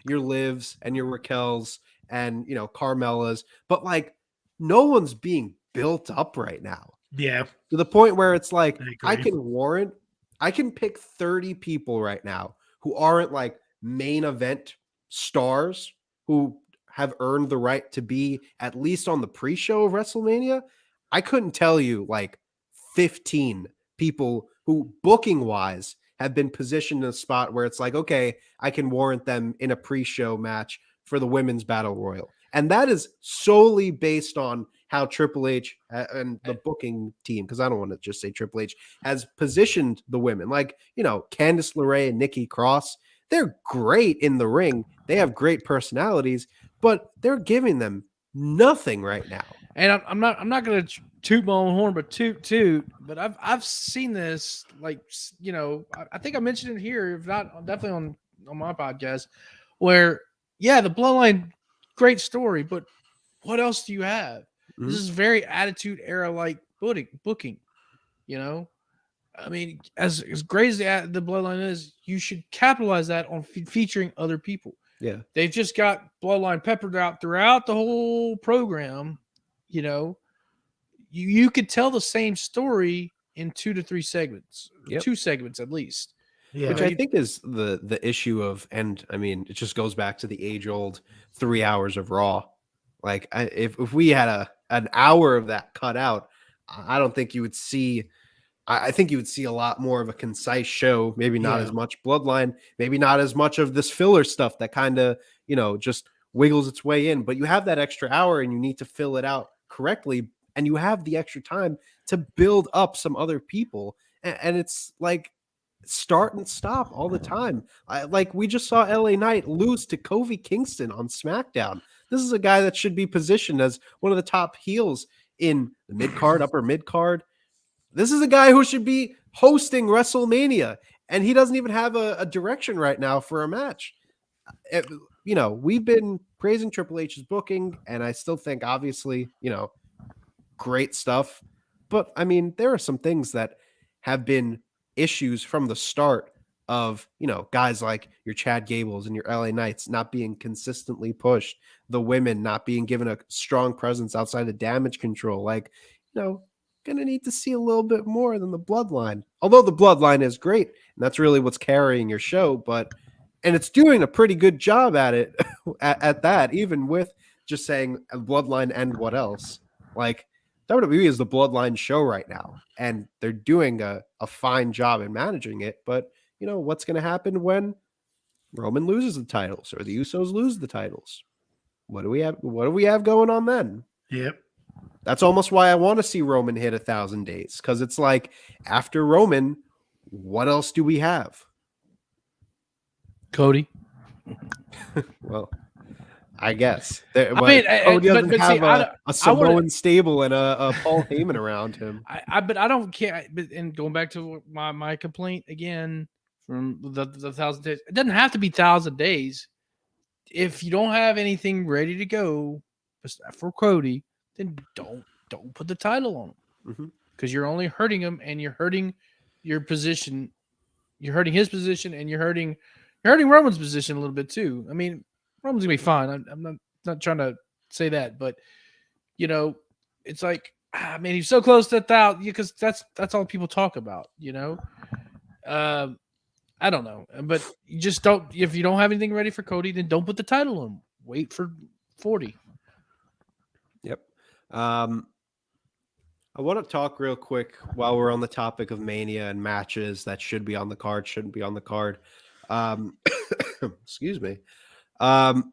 Livs and your Raquels and, Carmella's, but like no one's being built up right now. Yeah. To the point where it's like, I can pick 30 people right now who aren't like main event stars who have earned the right to be at least on the pre-show of WrestleMania. I couldn't tell you like 15 people who booking wise have been positioned in a spot where it's like, okay, I can warrant them in a pre-show match for the women's battle royal. And that is solely based on how Triple H and the booking team, because I don't want to just say Triple H, has positioned the women. Like, Candice LeRae and Nikki Cross, they're great in the ring. They have great personalities, but they're giving them nothing right now. And I'm not going to toot my own horn, but toot. But I've seen this, like, I think I mentioned it here, if not definitely on my podcast, where the Bloodline, great story, but what else do you have? Mm-hmm. This is very Attitude Era like booking. I mean, as great as the Bloodline is, you should capitalize that on featuring other people. Yeah, they've just got Bloodline peppered out throughout the whole program. You could tell the same story in 2 to 3 segments, 2 segments at least. Yeah. Which I think is the issue of, and I mean, it just goes back to the age old 3 hours of Raw. Like if we had an hour of that cut out, I don't think you would see. I think you would see a lot more of a concise show. Maybe not as much bloodline, maybe not as much of this filler stuff that kind of just wiggles its way in. But you have that extra hour, and you need to fill it out correctly, and you have the extra time to build up some other people. And it's like start and stop all the time. Like we just saw LA Knight lose to Kofi Kingston on SmackDown. This is a guy that should be positioned as one of the top heels in the mid card, upper mid card. This is a guy who should be hosting WrestleMania, and he doesn't even have a direction right now for a match. We've been praising Triple H's booking, and I still think, obviously, great stuff. But I mean, there are some things that have been issues from the start of, guys like your Chad Gables and your LA Knights not being consistently pushed, the women not being given a strong presence outside of Damage Control. Like, going to need to see a little bit more than the Bloodline. Although the Bloodline is great, and that's really what's carrying your show, and it's doing a pretty good job at it, at that, even with just saying Bloodline and what else. Like, WWE is the Bloodline show right now, and they're doing a fine job in managing it. But what's going to happen when Roman loses the titles or the Usos lose the titles? What do we have going on then? Yep. That's almost why I want to see Roman hit 1,000 days, because it's like after Roman, what else do we have? Cody. Well, I guess. Cody doesn't have a Samoan stable and a Paul Heyman around him. But I don't care. And going back to my complaint again from the 1,000 days, it doesn't have to be 1,000 days. If you don't have anything ready to go for Cody, then don't put the title on him, because you're only hurting him, and you're hurting your position. You're hurting his position, and you're hurting Roman's position a little bit too. I mean, Roman's gonna be fine. I'm not trying to say that, but it's like, he's so close to 1,000, because that's all people talk about. I don't know, but you just don't. If you don't have anything ready for Cody, then don't put the title on him. Wait for 40. Yep. I want to talk real quick while we're on the topic of Mania and matches that should be on the card, shouldn't be on the card. Excuse me. Right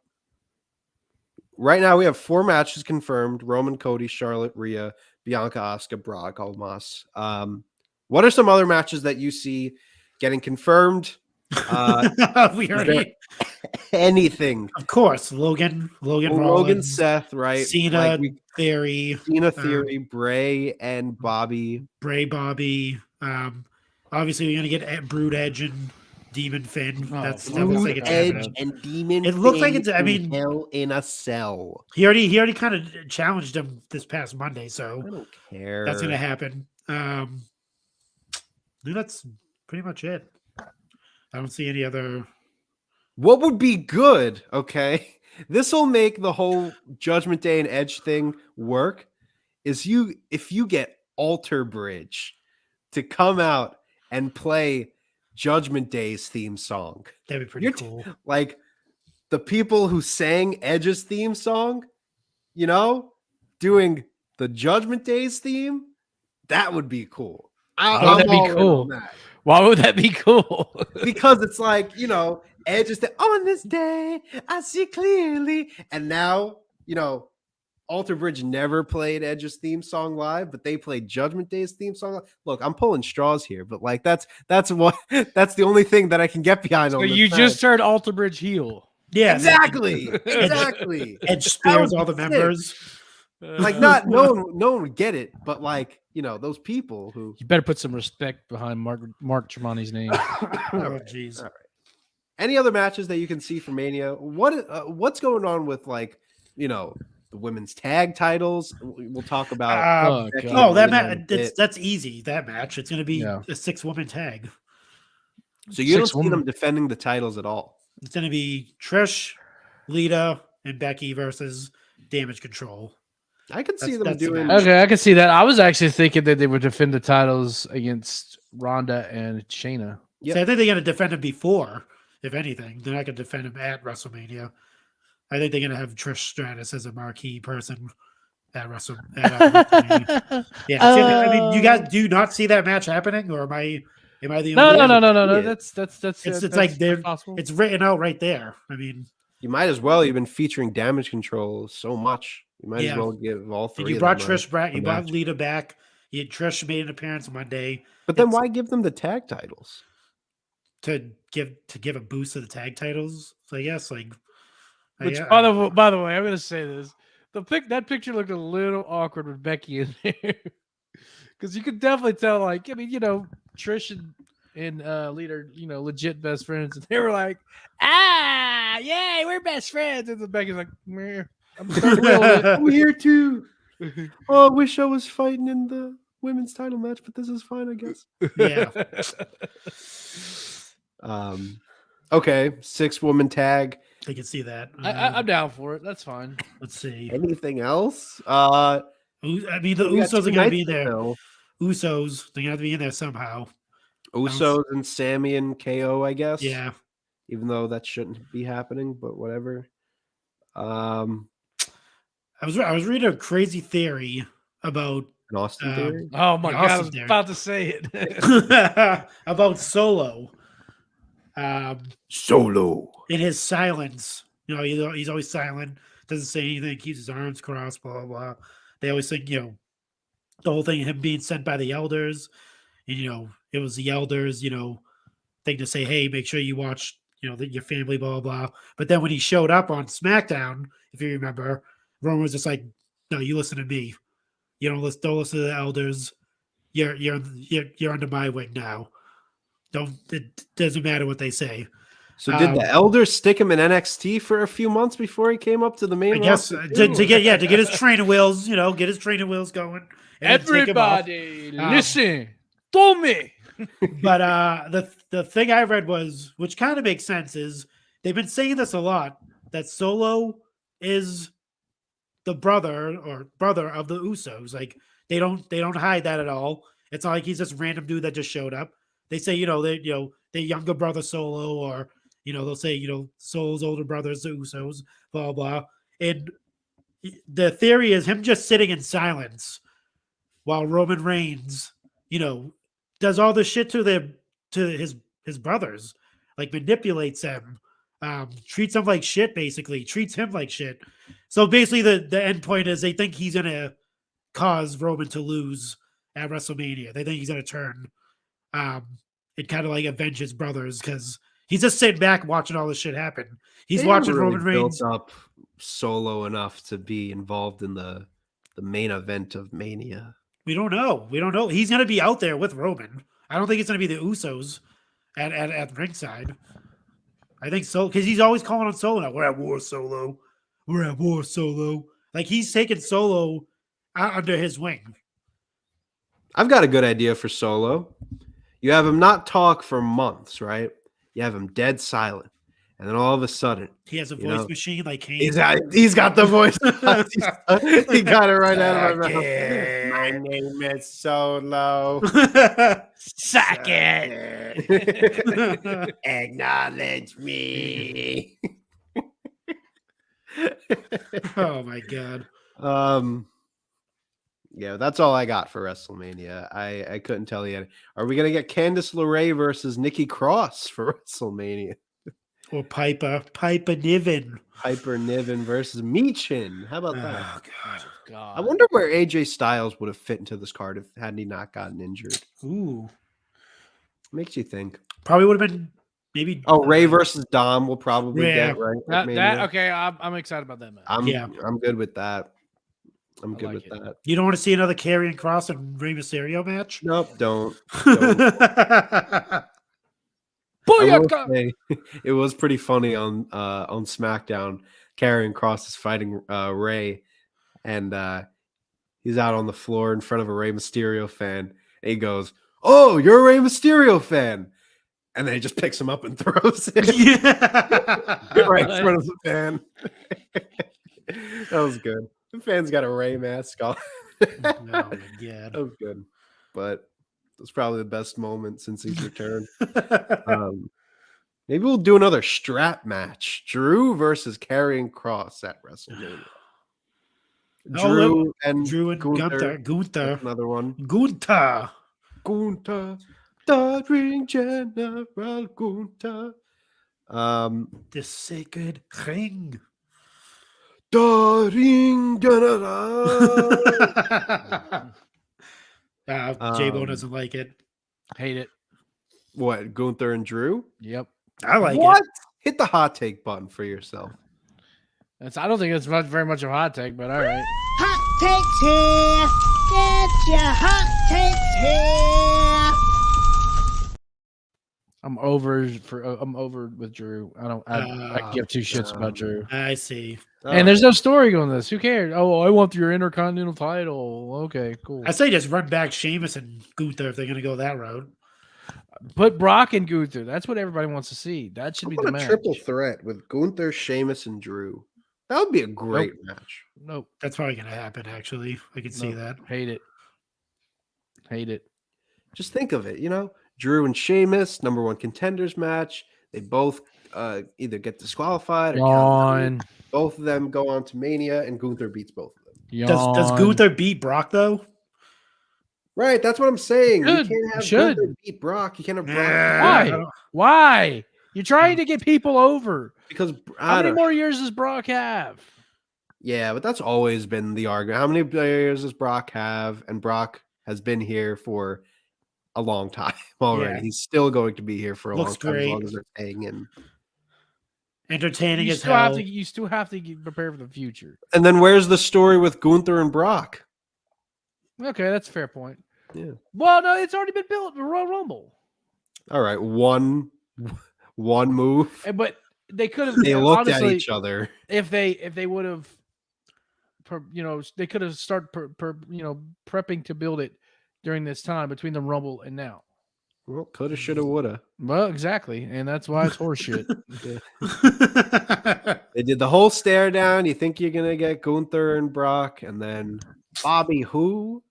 now we have 4 matches confirmed: Roman, Cody, Charlotte, Rhea, Bianca, Asuka, Brock, Omos. What are some other matches that you see getting confirmed? We already anything. Of course, Logan, Rollins, Seth, right? Cena, Theory, Bray and Bobby. Bobby. Obviously, we're gonna get Brood Edge and Demon Finn. That looks like it's Edge and Demon. It looks like it's. I mean, hell in a cell. He already kind of challenged him this past Monday, so I don't care. That's gonna happen. That's pretty much it. I don't see any other. What would be good? Okay, this will make the whole Judgment Day and Edge thing work. If you get Alter Bridge to come out and play Judgment Day's theme song, that'd be pretty cool. Like the people who sang Edge's theme song, doing the Judgment Day's theme, that would be cool. Why would that be cool? Why would that be cool? Because it's like, Edge is on this day, I see clearly. And now, Alter Bridge never played Edge's theme song live, but they played Judgment Day's theme song. Look, I'm pulling straws here, but like that's the only thing that I can get behind. So you just heard Alter Bridge heel. Yeah, exactly. Edge spares all the members. Like no one would get it, but like those people who you better put some respect behind Mark Tremonti's name. Oh jeez. All right. Any other matches that you can see for Mania? What's going on with like the women's tag titles? We'll talk about. That match. That's easy. That match. It's going to be a 6-woman tag. So you don't see them defending the titles at all. It's going to be Trish, Lita, and Becky versus Damage Control. I could see them doing. Okay, I can see that. I was actually thinking that they would defend the titles against Ronda and Shayna. Yep. So I think they're going to defend them before, if anything. They're not going to defend them at WrestleMania. I think they're gonna have Trish Stratus as a marquee person at WrestleMania. Yeah, I mean, you guys do not see that match happening, or am I the No, only no, one? no, no, no, no. Yeah. That's It's like they're possible. it's written out right there. I mean, You might as well. You've been featuring Damage Control so much. You might as well give all and three. you brought of them Trish back. a You brought match. Lita back. Trish made an appearance Monday. But then It's why give them the tag titles? to give a boost to the tag titles? So yes, like Which, yeah, by the way, I'm gonna say this: that picture looked a little awkward with Becky in there, because you could definitely tell. Like, I mean, Trish and Lita are, legit best friends, and they were like, yay, we're best friends, and then Becky's like, meh, I'm starting to wield it. I'm here too. Oh, I wish I was fighting in the women's title match, but this is fine, I guess. yeah. Okay, 6-woman tag. I can see that. I'm down for it. That's fine. Let's see. Anything else? I mean, the we got Usos are two going to be nights there. now. Usos, they're going to have to be in there somehow. Usos and Sami and KO, I guess. Yeah. Even though that shouldn't be happening, but whatever. I was reading a crazy theory about An Austin theory. Oh my god, I was theory. about to say it. about Solo. Solo. In his silence, he's always silent, doesn't say anything, keeps his arms crossed, blah blah blah. They always think, the whole thing of him being sent by the elders, and it was the elders, thing to say, hey, make sure you watch, your family, blah blah blah. But then when he showed up on SmackDown, if you remember, Roman was just like, no, you listen to me. You don't listen to the elders. You're under my wing now. It doesn't matter what they say. So did the elders stick him in NXT for a few months before he came up to the main? I guess to get his training wheels, get his training wheels going. Everybody, listen to me. But the thing I read was, which kind of makes sense, is they've been saying this a lot, that Solo is the brother of the Usos. Like they don't hide that at all. It's not like he's just random dude that just showed up. They say, their younger brother Solo, or they'll say, Solo's older brothers, the Usos, blah blah. And the theory is him just sitting in silence while Roman Reigns, does all this shit to his brothers, like manipulates them, treats them like shit, basically treats him like shit. So basically, the end point is they think he's gonna cause Roman to lose at WrestleMania. They think he's gonna turn. It kind of like avenge his brothers, because he's just sitting back watching all this shit happen. He's watching really Roman Reigns built up Solo enough to be involved in the main event of Mania. We don't know. He's gonna be out there with Roman. I don't think it's gonna be the Usos at ringside. I think so, because he's always calling on Solo now. We're at war, Solo. We're at war, Solo. Like he's taking Solo under his wing. I've got a good idea for Solo. You have him not talk for months, right? You have him dead silent. And then all of a sudden, he has a voice machine like Kane. He's got the voice. He got it right out of my mouth. My name is Solo. Suck it. Acknowledge me. Oh my god. Yeah, that's all I got for WrestleMania. I couldn't tell you. Are we gonna get Candice LeRae versus Nikki Cross for WrestleMania? Or Piper Niven. Piper Niven versus Michin. How about that? Oh God. I wonder where AJ Styles would have fit into this card had he not gotten injured. Ooh. Makes you think. Probably would have been maybe. Oh, Ray versus Dom will probably get right. Okay, I'm excited about that match. I'm good with that. I'm good with it. that. You don't want to see another Karrion Kross and Rey Mysterio match? Nope, don't. It was pretty funny on SmackDown. Karrion Kross is fighting Ray, and he's out on the floor in front of a Rey Mysterio fan. And he goes, "Oh, you're a Rey Mysterio fan," and then he just picks him up and throws it right in front of the fan. That was good. The fan's got a Ray mask on. Oh my god, that was good, but it was probably the best moment since he's returned. Maybe we'll do another strap match. Drew versus Karrion Kross at WrestleMania. Drew and Gunther. That's another one. Gunther. The Ring General Gunther. The sacred ring. The Ring General. J-Bo doesn't like it. Hate it. What, Gunther and Drew? Yep. I like What? it. Hit the hot take button for yourself. I don't think it's very much of a hot take, but all right. Hot takes here. Get your hot takes here. I'm over with Drew. I give two shits about Drew. I see. And there's no story going this. Who cares? Oh, I want your Intercontinental title. Okay, cool. I say just run back Sheamus and Gunther if they're going to go that route. Put Brock and Gunther. That's what everybody wants to see. That should be the match. A triple threat with Gunther, Sheamus, and Drew. That would be a great match. Nope. That's probably going to happen, actually. I can see that. Hate it. Hate it. Just think of it, Drew and Sheamus, #1 contenders match. They both either get disqualified or both of them go on to Mania, and Gunther beats both of them. Does Gunther beat Brock, though? Right, that's what I'm saying. Should. You can't have Gunther beat Brock. You can't have Brock. Why? Why? You're trying to get people over. Because how many more years does Brock have? Yeah, but that's always been the argument. How many years does Brock have? And Brock has been here for a long time already. Yeah. He's still going to be here for a long time as long as they're staying in. Entertaining as hell. You still have to get prepared for the future. And then where's the story with Gunther and Brock? Okay, that's a fair point. Yeah. Well, no, it's already been built. Royal Rumble. All right, one move. But they could have. They looked at each other. If they would have, they could have started prepping to build it during this time between the Rumble and now. Well, coulda, shoulda, woulda. Well, exactly, and that's why it's horseshit. They did the whole stare down. You think you're gonna get Gunther and Brock, and then Bobby who?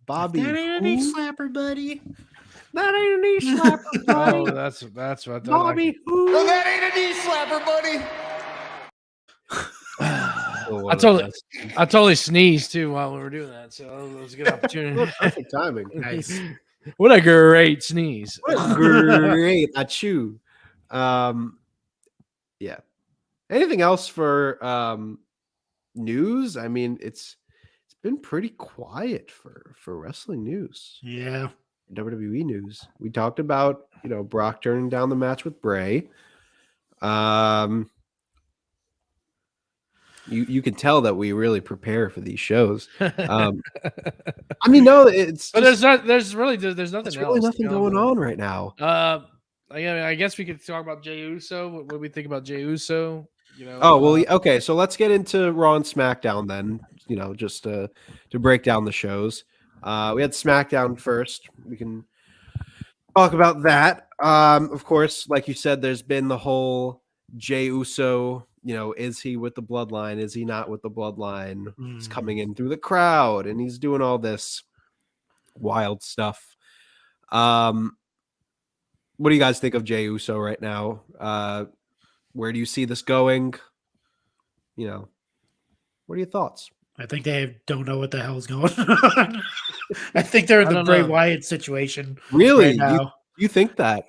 Bobby that ain't a knee slapper, buddy. That ain't a knee slapper, buddy. Oh, that's what Bobby who? No, that ain't a knee slapper, buddy. I totally sneezed too while we were doing that, so it was a good opportunity. Perfect timing. Nice. What a great sneeze. What great achoo. Yeah. Anything else for news? I mean, it's been pretty quiet for wrestling news. Yeah. WWE news. We talked about, Brock turning down the match with Bray. You can tell that we really prepare for these shows. I mean, no, it's but there's nothing else. Really nothing going on right now. I guess we could talk about Jey Uso. What do we think about Jey Uso? Okay. So let's get into Raw and SmackDown then. Just to break down the shows. We had SmackDown first. We can talk about that. Of course, like you said, there's been the whole Jey Uso. Is he with the bloodline? Is he not with the bloodline? He's coming in through the crowd and he's doing all this wild stuff. What do you guys think of Jey Uso right now? Where do you see this going? What are your thoughts? I think they don't know what the hell's going on. I think they're in the Bray Wyatt situation. Really? Right now. You think that?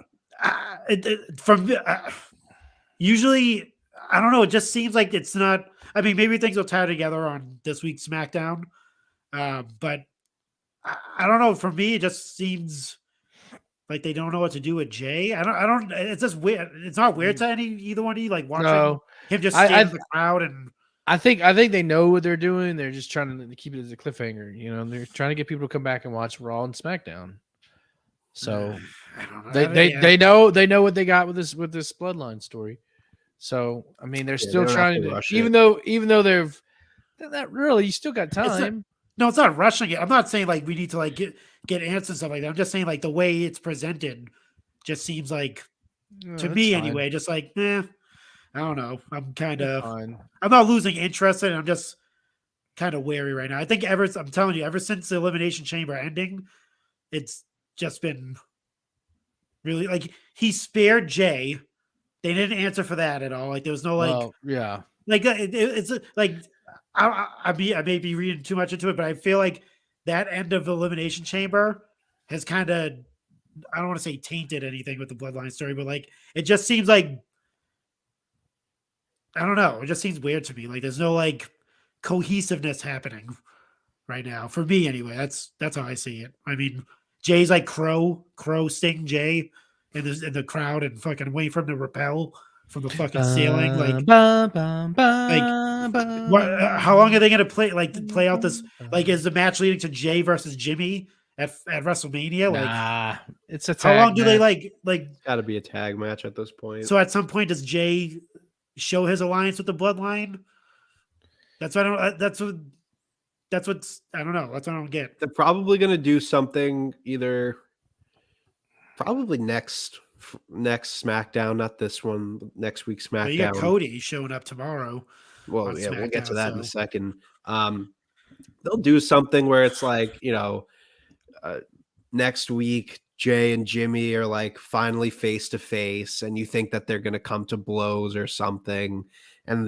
Usually, I don't know. It just seems like it's not. I mean, maybe things will tie together on this week's SmackDown, but I don't know. For me, it just seems like they don't know what to do with Jay. I don't. It's just weird. It's not weird to either one of you. Like watching him just stand in the crowd and. I think they know what they're doing. They're just trying to keep it as a cliffhanger. They're trying to get people to come back and watch Raw and SmackDown. So I don't know. They know what they got with this bloodline story. So I mean, they're still trying to even though they're not really. You still got time. It's not rushing it. I'm not saying like we need to like get answers and stuff like that. I'm just saying like the way it's presented just seems like to me anyway. Just like I don't know. I'm not losing interest in it. I'm just kind of wary right now. I think I'm telling you, ever since the Elimination Chamber ending, it's just been really like he spared Jay. They didn't answer for that at all. Like there was no like yeah. like it's like I may be reading too much into it, but I feel like that end of Elimination Chamber has kind of, I don't want to say tainted anything with the Bloodline story, but like it just seems like, I don't know, it just seems weird to me. Like there's no like cohesiveness happening right now for me anyway. That's how I see it. I mean, Jay's like crow sting Jay in the crowd and fucking waiting for him to repel from the fucking ceiling. Like how long are they gonna play out this? Like, is the match leading to Jay versus Jimmy at WrestleMania? Like, it's a tag how long do they match. like? Got to be a tag match at this point. So at some point, does Jay show his alliance with the Bloodline? That's what I don't. That's what's I don't know. That's what I don't get. They're probably gonna do something either. Probably next SmackDown, not this one. Next week's SmackDown. You got Cody showing up tomorrow. Well, yeah, we'll get to that in a second. They'll do something where it's like, next week Jay and Jimmy are like finally face to face, and you think that they're gonna come to blows or something, and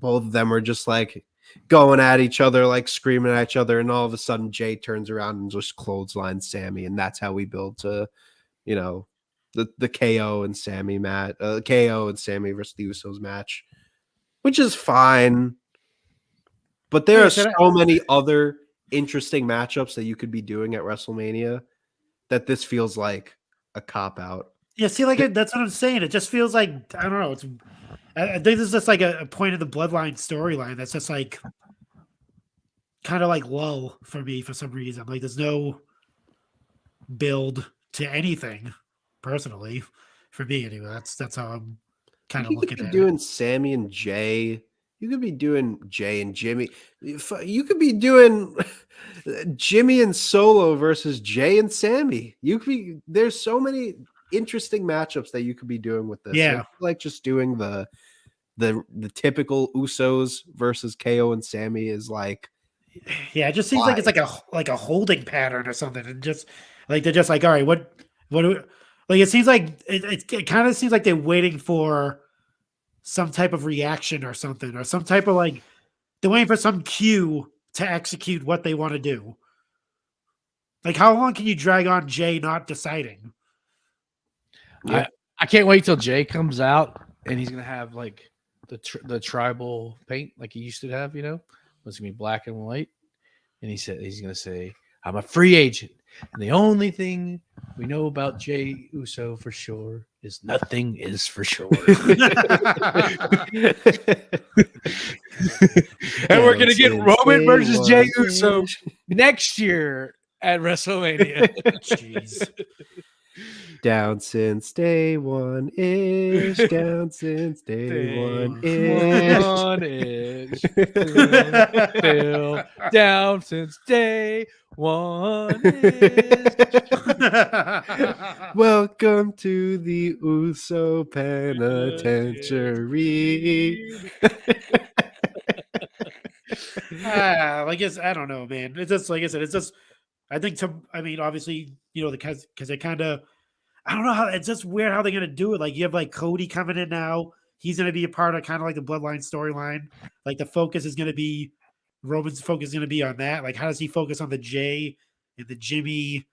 both of them are just like going at each other, like screaming at each other, and all of a sudden Jay turns around and just clotheslines Sami, and that's how we build to the KO and Sami match, KO and Sami versus the Usos match, which is fine. But there are so many other interesting matchups that you could be doing at WrestleMania that this feels like a cop out. Yeah, see, like that's what I'm saying. It just feels like, I don't know. I think this is just like a point of the Bloodline storyline that's just like kind of like lull for me for some reason. Like there's no build to anything personally for me anyway. That's how I'm kind of looking at it. You could be doing Sami and Jay. You could be doing Jay and Jimmy. You could be doing Jimmy and Solo versus Jay and Sami. There's so many interesting matchups that you could be doing with this. Yeah, like just doing the typical Usos versus KO and Sami is like, yeah, it just seems like it's like a holding pattern or something, and just like they're just like, all right, what do we, like? It seems like it kind of seems like they're waiting for some type of reaction or something, or some type of like they're waiting for some cue to execute what they want to do. Like, how long can you drag on Jay not deciding? Yeah. I can't wait till Jay comes out and he's gonna have like the tribal paint like he used to have. It's gonna be black and white, and he's gonna say, "I'm a free agent, and the only thing we know about Jey Uso for sure is nothing is for sure." And we're gonna get Roman versus Jey Uso next year at WrestleMania. Jeez. Down since day one ish. Down since day one ish. Still down since day one ish. Welcome to the Uso Penitentiary. I guess I don't know, man. It's just like I said. It's just obviously, because it kind of, I don't know how, it's just weird how they're gonna do it. Like you have like Cody coming in now. He's gonna be a part of kind of like the Bloodline storyline. Like the focus is gonna be Roman's focus is gonna be on that. Like how does he focus on the Jay and the Jimmy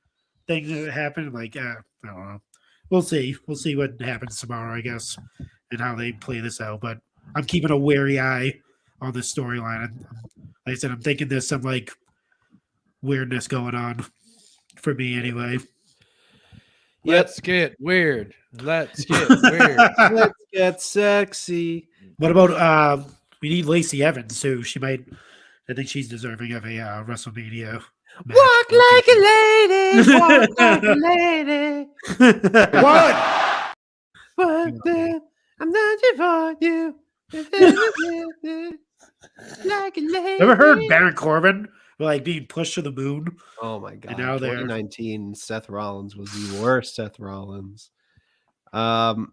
thing that happened? Like I don't know. We'll see. We'll see what happens tomorrow, I guess, and how they play this out. But I'm keeping a wary eye on this storyline. Like I said, I'm thinking there's some like weirdness going on for me anyway. Let's get weird. Let's get weird. Let's get sexy. What about we need Lacey Evans too. I think she's deserving of a WrestleMania match. Walk like a lady. Walk like a lady. What? What then? I'm not for you. Like a lady. Ever heard Baron Corbin like being pushed to the moon? Oh my god! And now 2019 Seth Rollins was the worst Seth Rollins. God,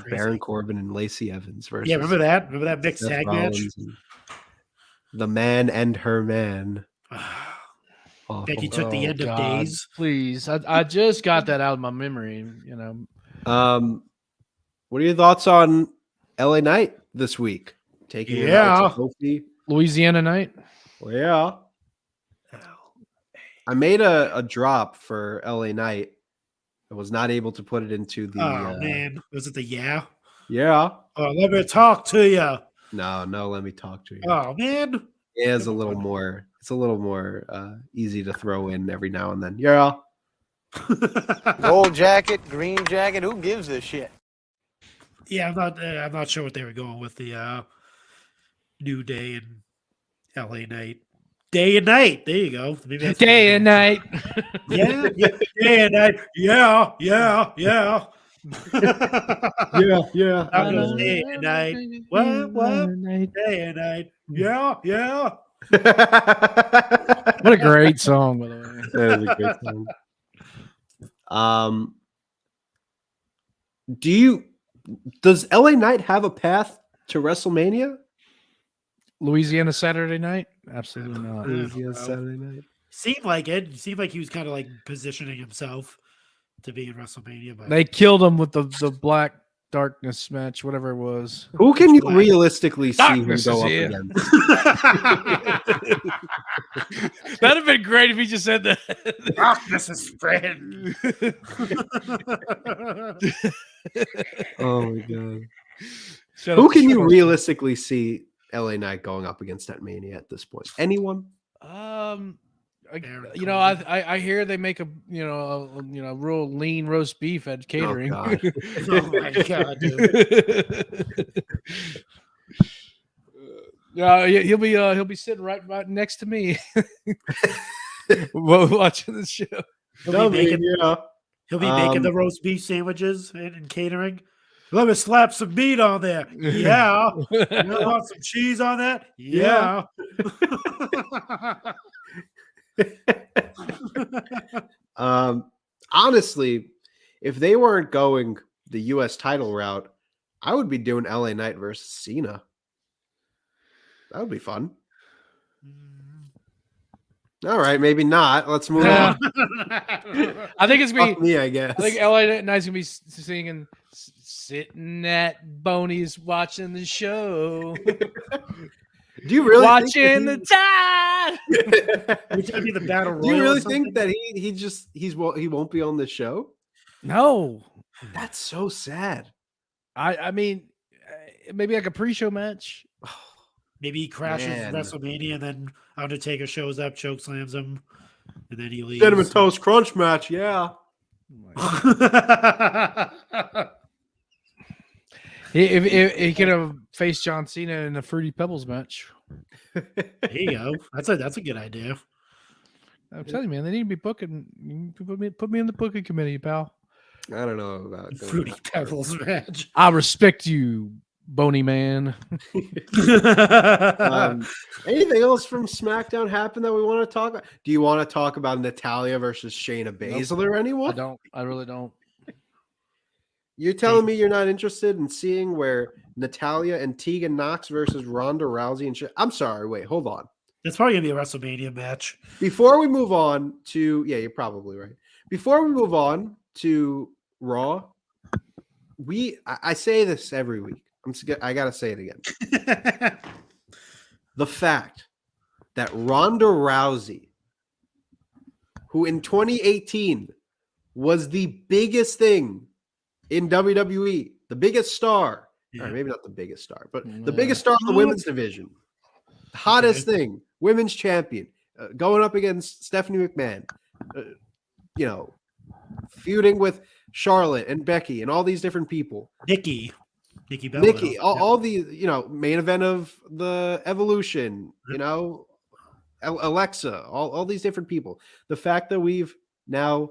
Baron Corbin and Lacey Evans versus. Yeah, remember that mixed tag match? The man and her man. Becky took the end of days. Please, I just got that out of my memory. You know. What are your thoughts on LA Knight this week? Taking it out to Kofi. Louisiana Night. Well, yeah. I made a drop for LA Knight. I was not able to put it into the. Oh man, was it the yeah? Yeah. Oh, let me talk to you. No, let me talk to you. Oh man, it is a little more. It's a little more easy to throw in every now and then. Yeah. Gold jacket, green jacket. Who gives a shit? Yeah, I'm not sure what they were going with the New Day and LA Knight. Day and night. There you go. Maybe that's day and night. Yeah, day and night. Yeah. Yeah. I'm gonna day and night. What? Day and night. Yeah. What a great song, by the way. That is a great song. Does LA Knight have a path to WrestleMania? Louisiana Saturday night? Absolutely not. Louisiana Saturday night. Seemed like it. Seemed like he was kind of like positioning himself to be in WrestleMania. But They killed him with the Black Darkness match, whatever it was. Who can you realistically see him Darkness go up is here. against? That'd have been great if he just said that. darkness is spread. Oh my god. Who Who can you realistically see LA Knight going up against at Mania at this point? Anyone? I hear they make a real lean roast beef at catering. Oh, God. Oh my god, dude. Yeah, he'll be sitting right next to me, watching the show. He'll be making the roast beef sandwiches and catering. Let me slap some meat on there. Yeah. You want some cheese on that? Yeah. Honestly, if they weren't going the US title route, I would be doing LA Knight versus Cena. That would be fun. All right, maybe not. Let's move on. I think it's gonna Fuck be me, I guess. I think LA Knight's gonna be singing "Sitting at Boney's watching the show." Do you really watching the tide? Which would be the battle royal. Do you really or something? think that he won't be on the show? No, That's so sad. I mean, maybe like a pre-show match. Maybe he crashes Man. WrestleMania and then Undertaker shows up, choke slams him, and then he leaves. Cinnamon Toast Crunch match, yeah. He could have faced John Cena in a Fruity Pebbles match. There you go. That's a good idea. I'm telling you, man, they need to be booking. Put me in the booking committee, pal. I don't know about Fruity Pebbles match. I respect you, bony man. Anything else from SmackDown happen that we want to talk about? Do you want to talk about Natalya versus Shayna Baszler or anyone? I don't. I really don't. You're telling me you're not interested in seeing where Natalya and Tegan Knox versus Ronda Rousey and I'm sorry, wait, hold on. It's probably gonna be a WrestleMania match. Before we move on to you're probably right. Before we move on to Raw, I say this every week. I gotta say it again. The fact that Ronda Rousey, who in 2018 was the biggest thing in WWE, the biggest star, Yeah. all right, maybe not the biggest star, but the biggest star in the women's division, the hottest thing, women's champion, going up against Stephanie McMahon, feuding with Charlotte and Becky and all these different people. Nikki Bella. All the main event of the Evolution, Alexa, all these different people. The fact that we've now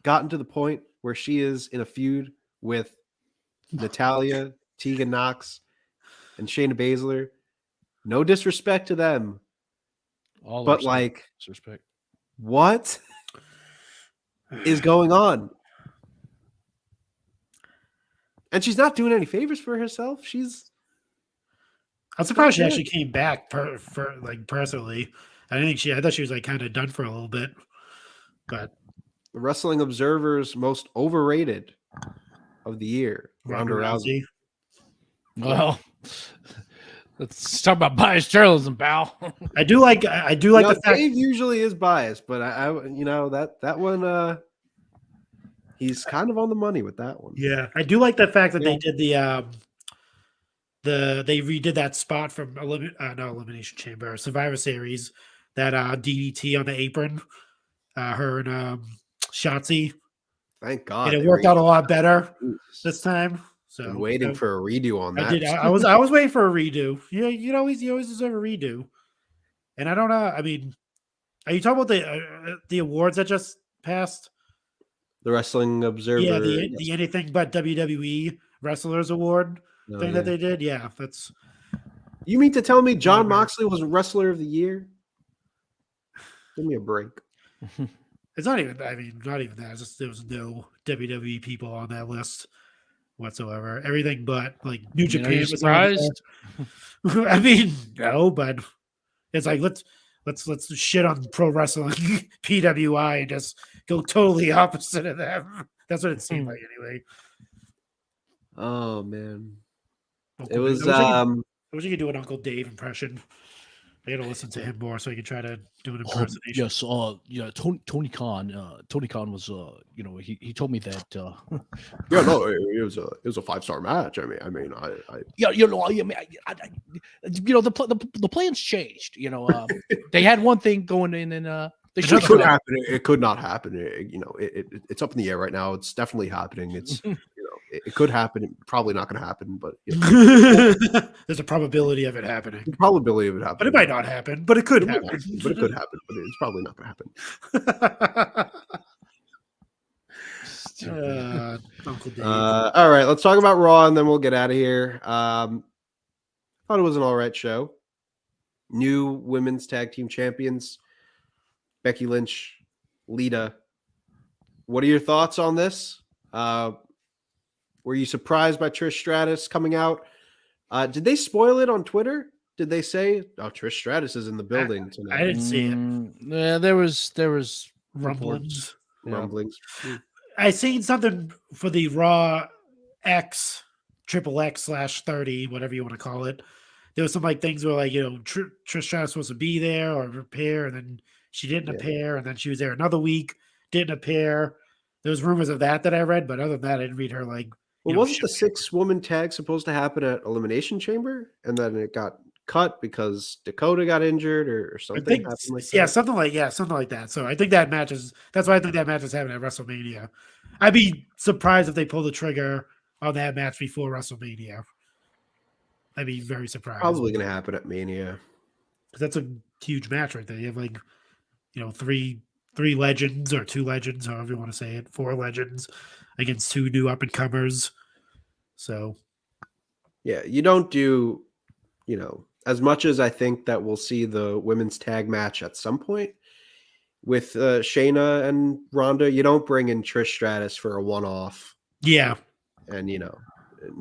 gotten to the point where she is in a feud with Natalya, Tegan Knox, and Shayna Baszler. No disrespect to them, but disrespect. What is going on? And she's not doing any favors for herself. I'm surprised she actually came back personally. I thought she was like kind of done for a little bit, but The Wrestling Observer's most overrated of the year, Ronda Rousey. Well, let's talk about biased journalism, pal. I do like the fact Dave usually is biased, but I that one he's kind of on the money with that one. Yeah, I do like the fact that they did they redid that spot from not Elimination Chamber, Survivor Series, that DDT on the apron, her and Shotzi. Thank God. And it worked out a lot better this time. So I'm waiting for a redo on that. I was waiting for a redo. Yeah, you always deserve a redo. And I don't know. I mean, are you talking about the awards that just passed? The Wrestling Observer. Yeah, the Anything But WWE Wrestlers Award thing that they did. Yeah, that's. You mean to tell me Jon Moxley was Wrestler of the Year? Give me a break. It's not even. I mean, not even that. It's just there was no WWE people on that list whatsoever. Everything but like New Japan was surprised. I mean, no, but it's like let's shit on pro wrestling PWI and just go totally opposite of them. That's what it seemed like anyway. Oh man, Uncle it was. I wish you could do an Uncle Dave impression. I got to listen to him more so he can try to do an impersonation. Yes, Tony Khan. Tony Khan was, he told me that. Yeah, no, it was a 5-star match. I mean, Yeah, the plans changed. They had one thing going in, and they it could happen. It could not happen. It's up in the air right now. It's definitely happening. It's it could happen. Probably not going to happen, but there's a probability of it happening. The probability of it happening, but it might not happen. But it could happen. But it could happen. But it's probably not going to happen. Uncle Dave. All right, let's talk about Raw, and then we'll get out of here. Thought it was an all right show. New women's tag team champions, Becky Lynch, Lita. What are your thoughts on this? Were you surprised by Trish Stratus coming out? Did they spoil it on Twitter? Did they say, "Oh, Trish Stratus is in the building tonight"? I didn't see it. Yeah, there was rumblings. Rumblings. I seen something for the Raw X, XXX/30, whatever you want to call it. There was some like things where like Trish Stratus was supposed to be there or appear, and then she didn't appear, and then she was there another week, didn't appear. There was rumors of that I read, but other than that, I didn't read her like. Well, wasn't the 6-woman tag supposed to happen at Elimination Chamber, and then it got cut because Dakota got injured or something? Something like that. So I think that match is. That's why I think that match is happening at WrestleMania. I'd be surprised if they pull the trigger on that match before WrestleMania. I'd be very surprised. Probably going to happen at Mania. Because that's a huge match right there. You have like, three legends or 2 legends, however you want to say it, 4 legends against 2 new up and comers. So, yeah, you don't do, as much as I think that we'll see the women's tag match at some point with Shayna and Ronda. You don't bring in Trish Stratus for a one-off. Yeah, and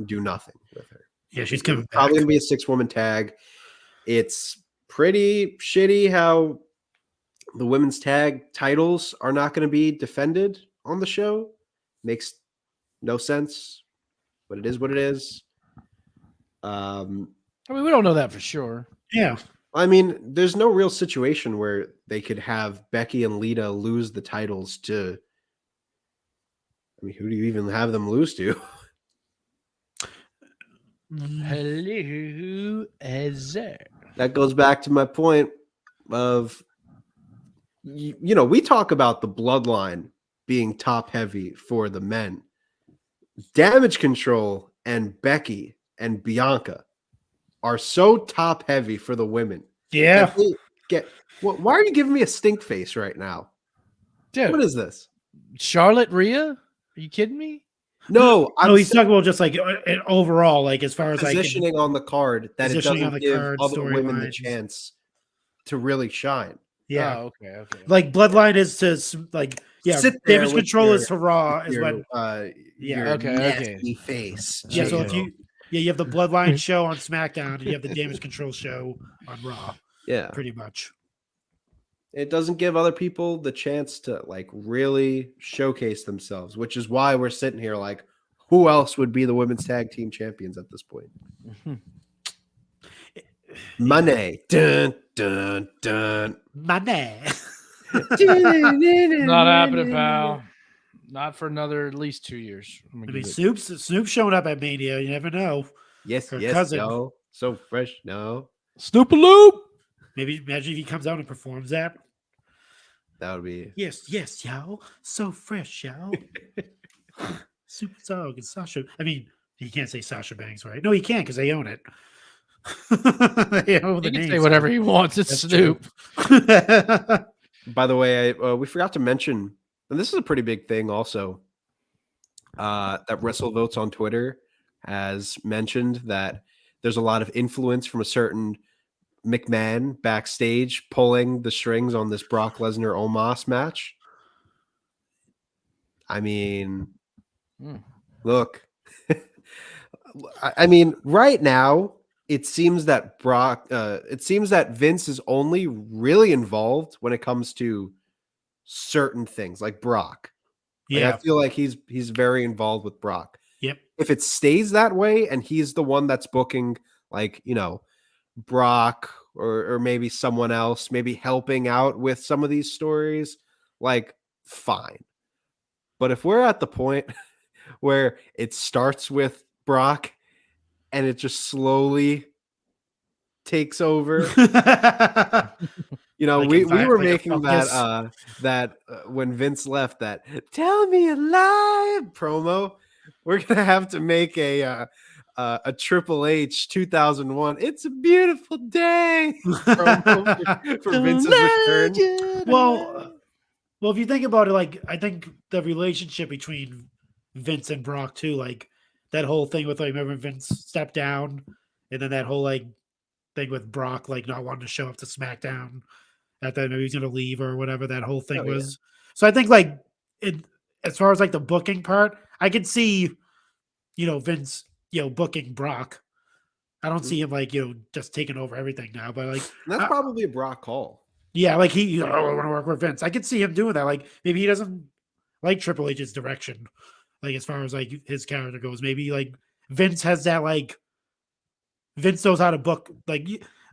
do nothing with her. Yeah, she's coming back. Probably gonna be a 6-woman tag. It's pretty shitty how the women's tag titles are not going to be defended on the show. Makes no sense, but it is what it is. I mean, we don't know that for sure. Yeah. I mean, there's no real situation where they could have Becky and Lita lose the titles to. I mean, who do you even have them lose to? Hello, there. That goes back to my point of, we talk about the bloodline being top heavy for the men. Damage Control and Becky and Bianca are so top heavy for the women. Yeah. Why are you giving me a stink face right now? Dude, what is this? Charlotte Rhea? Are you kidding me? No, he's talking about just like overall, like as far as positioning on the card, that it doesn't give other women the lines. chance to really shine. Yeah. Oh, okay. Like Bloodline is to Damage Control is to Raw is when nasty face. Yeah, so if you have the Bloodline show on SmackDown and you have the Damage Control show on Raw. Yeah, pretty much. It doesn't give other people the chance to like really showcase themselves, which is why we're sitting here like, who else would be the women's tag team champions at this point? Money. Dun, dun, dun. Money. Not happening, pal. Not for another at least 2 years. I mean, Snoop's showing up at Mania. You never know. Yes, Her yes, cousin. no. So fresh, no. Snoop-a-loop. Maybe imagine if he comes out and performs that. That would be Yes, yo. So fresh, yo. Super Dog and Sasha. I mean, he can't say Sasha Banks, right? No, he can't because they own it. They own the He can name, say so- whatever he wants. It's That's Snoop. By the way, we forgot to mention, and this is a pretty big thing also, that WrestleVotes on Twitter has mentioned that there's a lot of influence from a certain McMahon backstage pulling the strings on this Brock Lesnar Omos match. I mean, look, I mean, right now, it seems that Vince is only really involved when it comes to certain things like Brock. Like, Yeah. I feel like he's very involved with Brock. Yep. If it stays that way and he's the one that's booking, like, you know, Brock or maybe someone else, maybe helping out with some of these stories, like, fine. But if we're at the point where it starts with Brock and it just slowly takes over, you know, Like we a vi- were like a making that when Vince left that "Tell Me a Lie" promo. We're gonna have to make a Triple H 2001 "It's a Beautiful Day" promo for Vince's return. well, if you think about it, like I think the relationship between Vince and Brock too, like that whole thing with like remember Vince stepped down, and then that whole like thing with Brock like not wanting to show up to SmackDown, that maybe he's gonna leave or whatever that whole thing was. So I think like as far as like the booking part, I could see, you know, Vince, you know, booking Brock. I don't see him like, you know, just taking over everything now, but like And that's probably a Brock call. yeah, like he, I want to work with Vince. I could see him doing that. Like maybe he doesn't like Triple H's direction, like as far as like his character goes. Maybe like Vince has that like Vince knows how to book. Like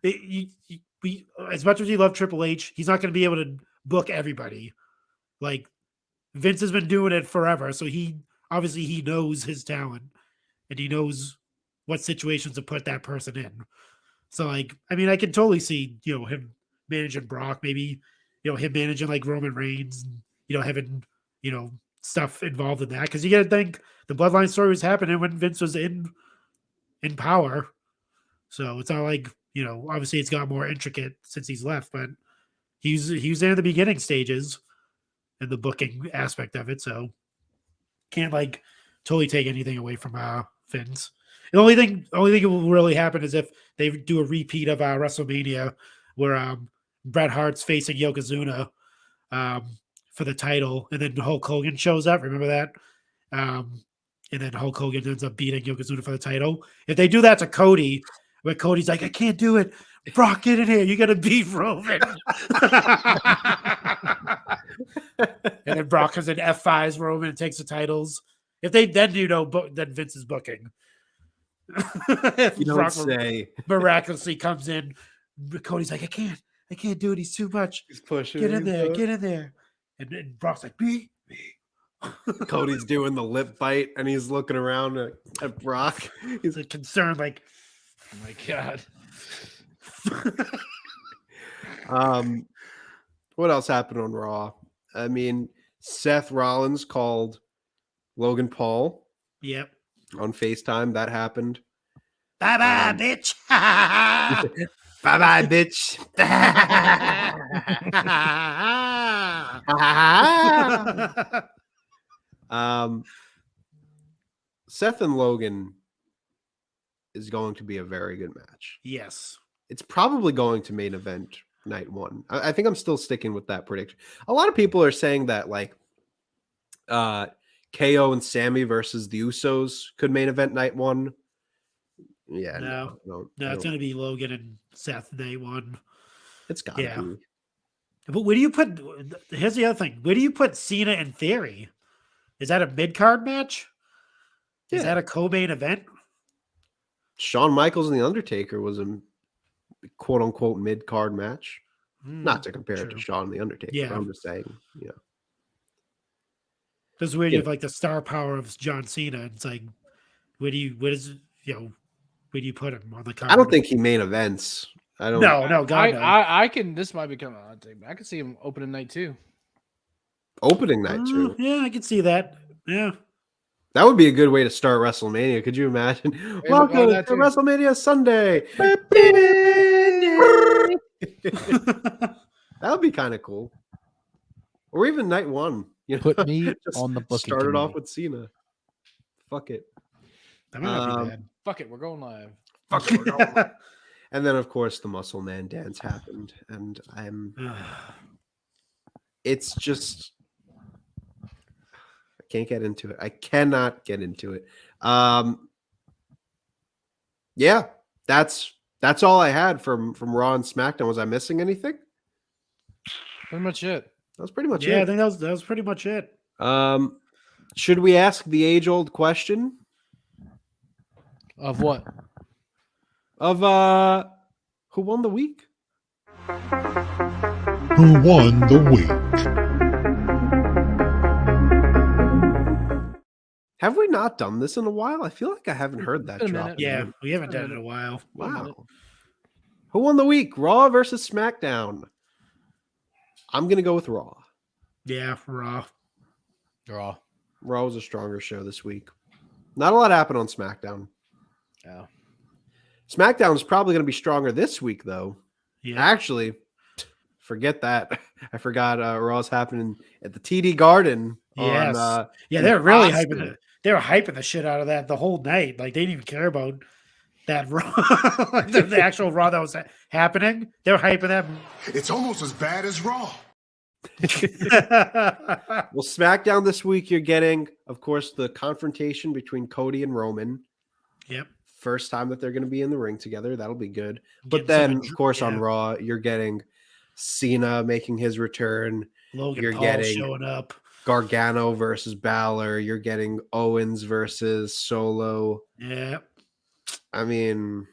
we as much as you love Triple H, he's not going to be able to book everybody. Like Vince has been doing it forever, so he obviously he knows his talent and he knows what situations to put that person in. So like, I mean, I can totally see, you know, him managing Brock, maybe, you know, him managing like Roman Reigns, and, you know, having, you know, stuff involved in that. Because you got to think the Bloodline story was happening when Vince was in power. So it's not like, you know, obviously it's got more intricate since he's left, but he was there in the beginning stages in the booking aspect of it. So can't like totally take anything away from Vince. The only thing that will really happen is if they do a repeat of WrestleMania where Bret Hart's facing Yokozuna for the title, and then Hulk Hogan shows up. Remember that? And then Hulk Hogan ends up beating Yokozuna for the title. If they do that to Cody, where Cody's like, I can't do it. Brock, get in here. You got to beat Roman. And then Brock comes in F5s Roman and takes the titles. If they then, you know, then Vince is booking. You don't Brock say. miraculously comes in. Cody's like, I can't do it. He's too much. He's pushing. Get in there. And Brock's like, me. Cody's doing the lip bite and he's looking around at Brock. He's like concerned, like, Oh my God. What else happened on Raw? I mean, Seth Rollins called Logan Paul yep. on FaceTime. That happened. Bye-bye, bitch. Bye-bye, bitch. Seth and Logan is going to be a very good match. Yes. It's probably going to main event night one. I think I'm still sticking with that prediction. A lot of people are saying that like KO and Sami versus the Usos could main event night one. Yeah, No, it's going to be Logan and Seth day one. It's got to be. But where do you put? Here's the other thing. Where do you put Cena in Theory? Is that a mid card match? Is Yeah. that a co-main event? Shawn Michaels and The Undertaker was a quote unquote mid card match. Not to compare it to true. Shawn and The Undertaker. Yeah. But I'm just saying, This is where you Yeah. have like the star power of John Cena. It's like, where do you put him on the card? I don't think he main events. I don't. No, God, no. I can. This might become a hot take, but I can see him opening night too. Opening night too. Yeah, I can see that. Yeah. That would be a good way to start WrestleMania. Could you imagine? Welcome to that too. WrestleMania Sunday. That would be kind of cool. Or even night one. You know, Put me just on the booking started off committee. with Cena. Fuck it. That might not be bad. Fuck it, we're going live. Fuck it. We're going live. And then, of course, the Muscle Man dance happened, and it's just I can't get into it. I cannot get into it. Yeah, that's all I had from Raw and SmackDown. Was I missing anything? Pretty much it. That was pretty much Yeah, I it. think that was pretty much it. Should we ask the age-old question Of what? of who won the week? Who won the week? Have we not done this in a while? I feel like I haven't heard that Been a drop. minute. Yeah, we haven't done it in a while. Wow. Who won the week? Raw versus SmackDown. I'm going to go with Raw. Yeah, Raw. Raw. Raw was a stronger show this week. Not a lot happened on SmackDown. Yeah. SmackDown is probably going to be stronger this week, though. Yeah. Actually, forget that. I forgot Raw's happening at the TD Garden. Yes. On, Yeah, they're really Boston. hyping it. They were hyping the shit out of that the whole night. Like they didn't even care about that Raw, like the actual Raw that was happening. They were hyping that. It's almost as bad as Raw. Well, SmackDown this week, you're getting, of course, the confrontation between Cody and Roman. Yep. First time that they're going to be in the ring together. That'll be good. Getting But some then, of course, on yeah. Raw, you're getting Cena making his return. Logan You're Paul getting showing up. Gargano versus Balor. You're getting Owens versus Solo. Yeah. I mean,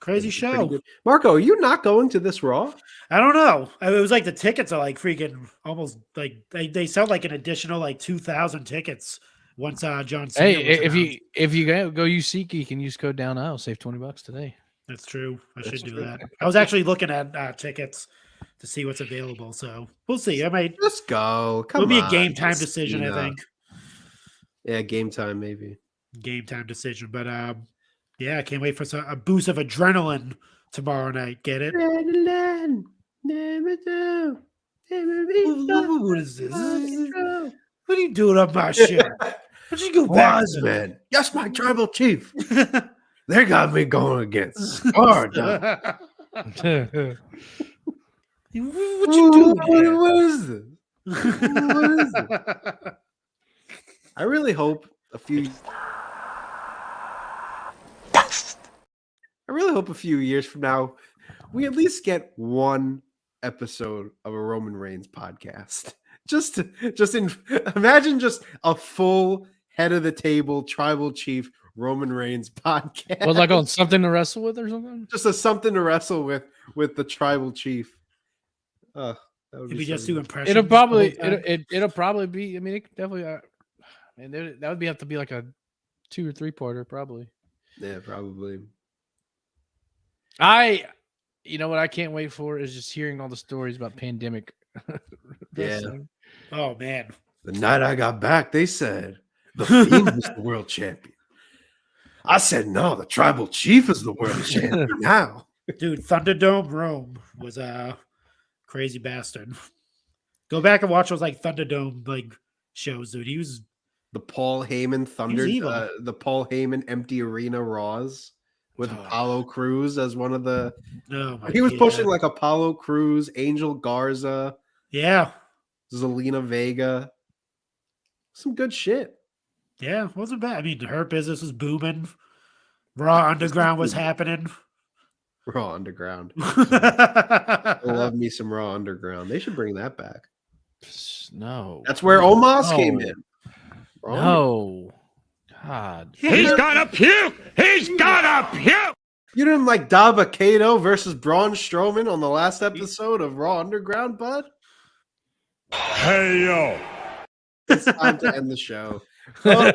Crazy it's pretty show. good. Marco, are you not going to this Raw? I don't know. I mean, it was like the tickets are like freaking almost like they sell like an additional like 2,000 tickets once John Cena. Hey, was announced. if you go use SeatGeek, you can use code down aisle, save $20 today. That's true. I That's should do true. that. I was actually looking at tickets to see what's available, so we'll see. I might. Let's go. Come It'll be on. a game time It's decision, I Cena. think. Yeah, game time maybe. Game time decision, but yeah, I can't wait for a boost of adrenaline tomorrow night. Get it? What is this? What are you doing up my shit? Why'd you go back? Man, yes, my tribal chief. They got me going against Stardom. What you doing here? What is this? What is it? I really hope a few years from now we at least get one episode of a Roman Reigns podcast. Imagine just a full head of the table tribal chief Roman Reigns podcast. Well, like on something to wrestle with or something? Just as something to wrestle with the tribal chief. That would If be we just so do good. impressions. It'll the probably whole time. it'll probably be. I mean, it could definitely. That would have to be like a 2 or 3 parter, probably. Yeah, probably. You know what I can't wait for is just hearing all the stories about pandemic. Yeah. wrestling. Oh man, The night I got back, they said the Fiend was the world champion. I said, no, the tribal chief is the world champion now. dude, Thunderdome Rome was a crazy bastard. Go back and watch those like Thunderdome like shows, dude. He was The Paul Heyman Thunder, evil. the Paul Heyman Empty Arena Raws with Apollo Crews as one of the. no. He was pushing like Apollo Crews, Angel Garza, yeah, Zelina Vega. Some good shit. yeah, wasn't bad. I mean, her business was booming. Raw Underground was happening. Raw Underground. I love me some Raw Underground. They should bring that back. No. That's where Omos No. came in. Raw Underground. No. God. He's gotta puke! He's gotta puke! You didn't like Daba Kato versus Braun Strowman on the last episode of Raw Underground, bud? Hey, yo. It's time to end the show. Oh,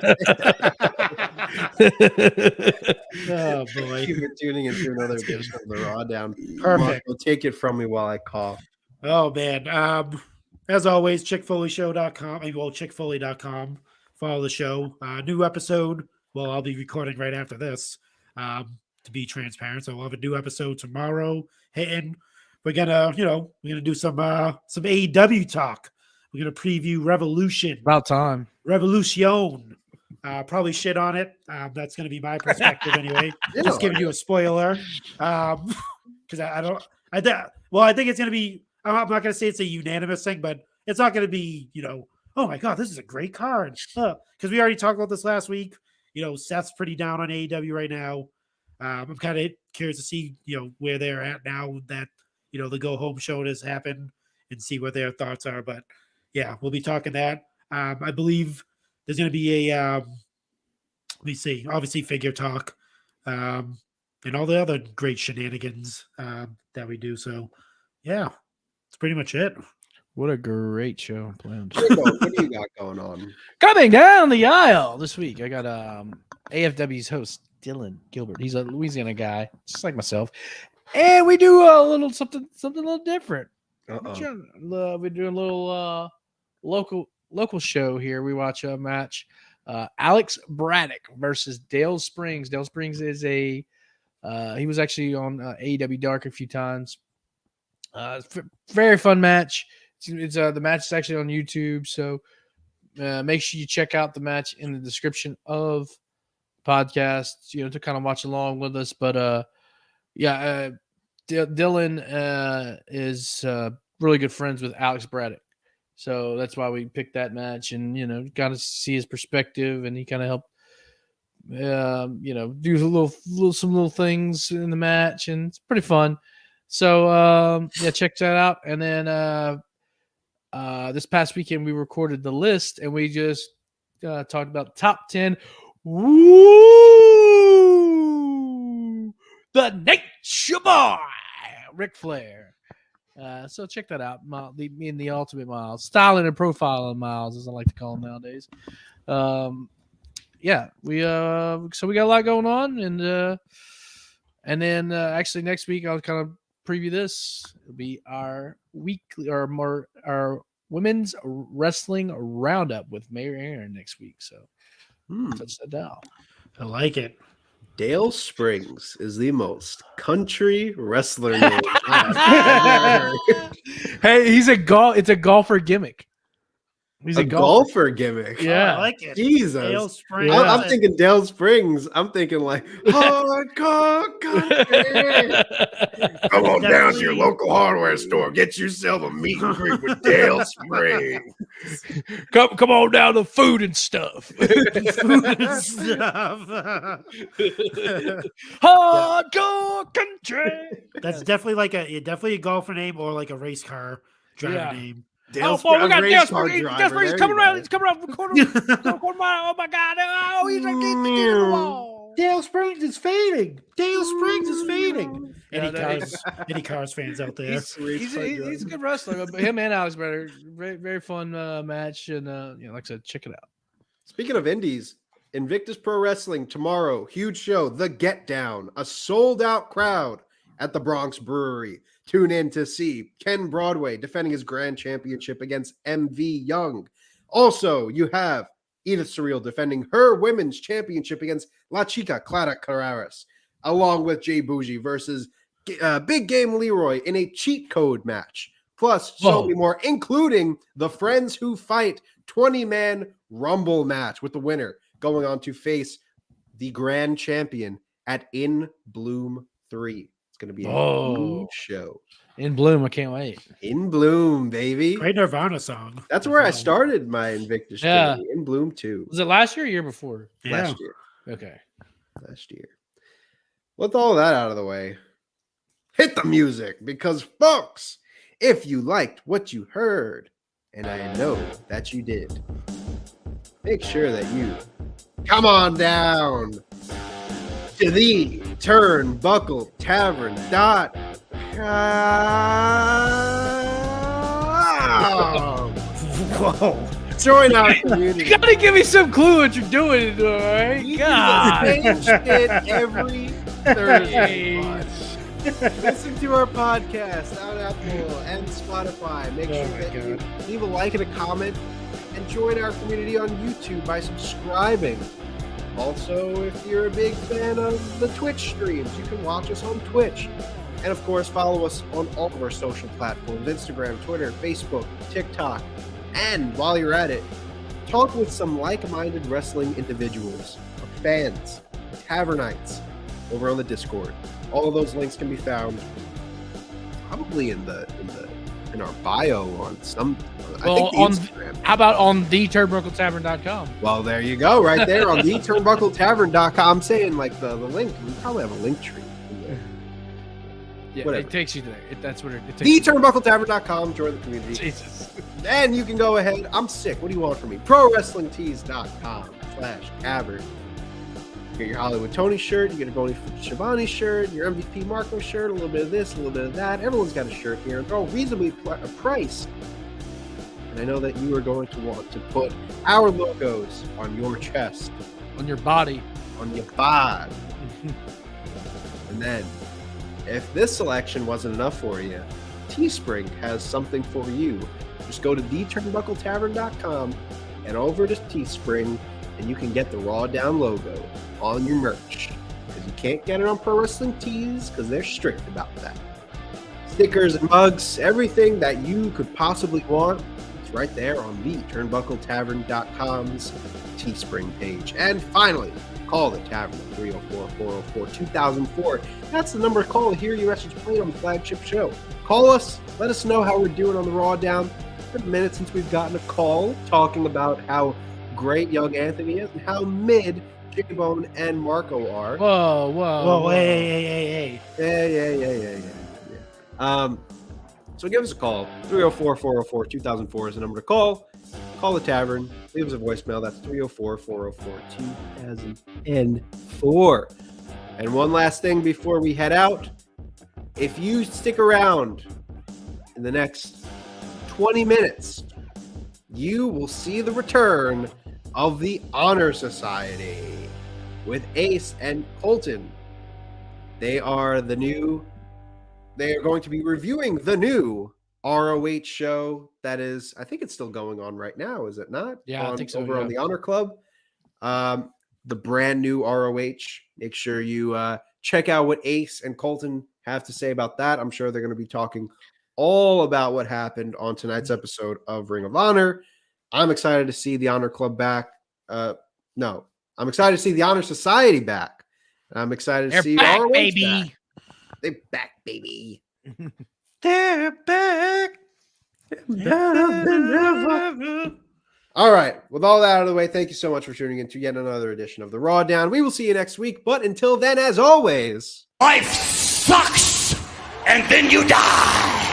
Oh boy. thank you for tuning into another edition of the Raw Down. Perfect. Marco, take it from me while I cough. Oh man. As always, chickfoley.com. Well, chickfoley.com. Follow the show. New episode. Well, I'll be recording right after this. To be transparent. So we'll have a new episode tomorrow. And we're gonna do some AEW talk. We're gonna preview Revolution. About time. Revolution. Probably shit on it. That's gonna be my perspective anyway. Just giving you a spoiler. Because I think it's gonna be. I'm not gonna say it's a unanimous thing, but it's not gonna be. Oh my god, this is a great card. Because we already talked about this last week. Seth's pretty down on AEW right now. I'm kind of curious to see, where they're at now that, the go home show has happened and see what their thoughts are. But yeah, we'll be talking that. I believe there's going to be a, let me see, obviously figure talk, and all the other great shenanigans that we do. So yeah, that's pretty much it. What a great show planned. What do you got going on? Coming down the aisle this week, I got AFW's host, Dylan Gilbert. He's a Louisiana guy, just like myself. And we do a little something a little different. We're doing a little local show here. We watch a match. Alex Braddock versus Dale Springs. Dale Springs is he was actually on AEW Dark a few times. Very fun match. It's the match is actually on YouTube, so make sure you check out the match in the description of the podcast, to kind of watch along with us. But Dylan is really good friends with Alex Braddock, so that's why we picked that match, and kind of see his perspective, and he kind of helped do some little things in the match, and it's pretty fun. So check that out. And then this past weekend we recorded the list, and we just talked about top 10. Woo! The Nature Boy, Ric Flair. So check that out. Me and the Ultimate Miles, styling and profiling Miles, as I like to call him nowadays. We got a lot going on, and then actually next week I'll kind of preview this. It'll be our weekly our women's wrestling roundup with Mayor Aaron next week. So touch that down. I like it. Dale Springs is the most country wrestler name I've ever heard. Hey, it's a golfer gimmick. He's a golfer gimmick. Yeah, I like it. Jesus. Dale Springs. I'm thinking Dale Springs. I'm thinking like hardcore country. Come on down to your local hardware store. Get yourself a meet and greet with Dale Springs. Come on down to food and stuff. Hardcore country. That's definitely a golfer name or like a race car driver name. Dale we got Dale Springs. Springs. He's coming around. He's coming around. Oh my God! Oh, he's like the wall. Dale Springs is fading. Dale Springs is fading. Any Cars fans out there? He's a good wrestler. But him and Alex Braddock, very very fun match. And like I said, check it out. Speaking of indies, Invictus Pro Wrestling tomorrow, huge show, The Get Down, a sold out crowd at the Bronx Brewery. Tune in to see Ken Broadway defending his grand championship against MV Young. Also, you have Edith Surreal defending her women's championship against La Chica Clara Carreras, along with Jay Bougie versus Big Game Leroy in a cheat code match. Plus, so many more, including the Friends Who Fight 20-man Rumble match with the winner going on to face the grand champion at In Bloom 3. It's going to be a huge show. In Bloom, I can't wait. In Bloom, baby. Great Nirvana song. That's where I started my Invictus journey. In Bloom 2. Was it last year or year before? Last year. Okay. Last year. With all that out of the way, hit the music, because, folks, if you liked what you heard, and I know that you did, make sure that you come on down to the Turnbuckle Tavern. Whoa. Join our community. You gotta give me some clue what you're doing, all right? We God. change it every Thursday. Listen to our podcast on Apple and Spotify. Make sure that you leave a like and a comment, and join our community on YouTube by subscribing. Also, if you're a big fan of the Twitch streams, you can watch us on Twitch. And of course, follow us on all of our social platforms: Instagram, Twitter, Facebook, TikTok. And while you're at it, talk with some like-minded wrestling individuals, fans, tavernites over on the Discord. All of those links can be found probably in our bio on some. Well, I think on Instagram. How about on theturnbuckletavern.com? Well, there you go, right there on theturnbuckletavern.com. I'm saying like the link. We probably have a link tree. Yeah, Whatever. it takes you there. That's what it takes. theturnbuckletavern.com. Join the community. Jesus. And you can go ahead. I'm sick. What do you want from me? ProWrestlingTees.com/tavern. You get your Hollywood Tony shirt. You get a Boney Shivani shirt. Your MVP Marco shirt. A little bit of this, a little bit of that. Everyone's got a shirt here. They're all reasonably priced. And I know that you are going to want to put our logos on your chest, On your body. on your bod. And then, if this selection wasn't enough for you, Teespring has something for you. Just go to theturnbuckletavern.com and over to Teespring, and you can get the RAWDOWN logo on your merch. Because you can't get it on Pro Wrestling Tees because they're strict about that. Stickers and mugs, everything that you could possibly want, it's right there on theturnbuckletavern.com's Teespring page. And finally, call the tavern at 304-404-2004. That's the number to call to hear your message played on the flagship show. Call us. Let us know how we're doing on the RAWDOWN. It's been a minute since we've gotten a call talking about how great young Anthony is and how mid Chickabone and Marco are. Whoa. Hey. Yeah. So give us a call. 304-404-2004 is the number to call. Call the tavern. Leave us a voicemail. That's 304-404-2004. And one last thing before we head out. If you stick around in the next 20 minutes, you will see the return of the Honor Society with Ace and Colton. They are going to be reviewing the new ROH show that is, I think it's still going on right now, is it not? Yeah, I think so. Over on the Honor Club. The brand new ROH. Make sure you check out what Ace and Colton have to say about that. I'm sure they're going to be talking all about what happened on tonight's episode of Ring of Honor. I'm excited to see the Honor Club back. I'm excited to see the Honor Society back. I'm excited to see back, ROH baby. back. They're back, baby. They're back. Better than ever. All right. With all that out of the way, thank you so much for tuning in to yet another edition of the RAWDOWN. We will see you next week. But until then, as always, Life sucks, and then you die.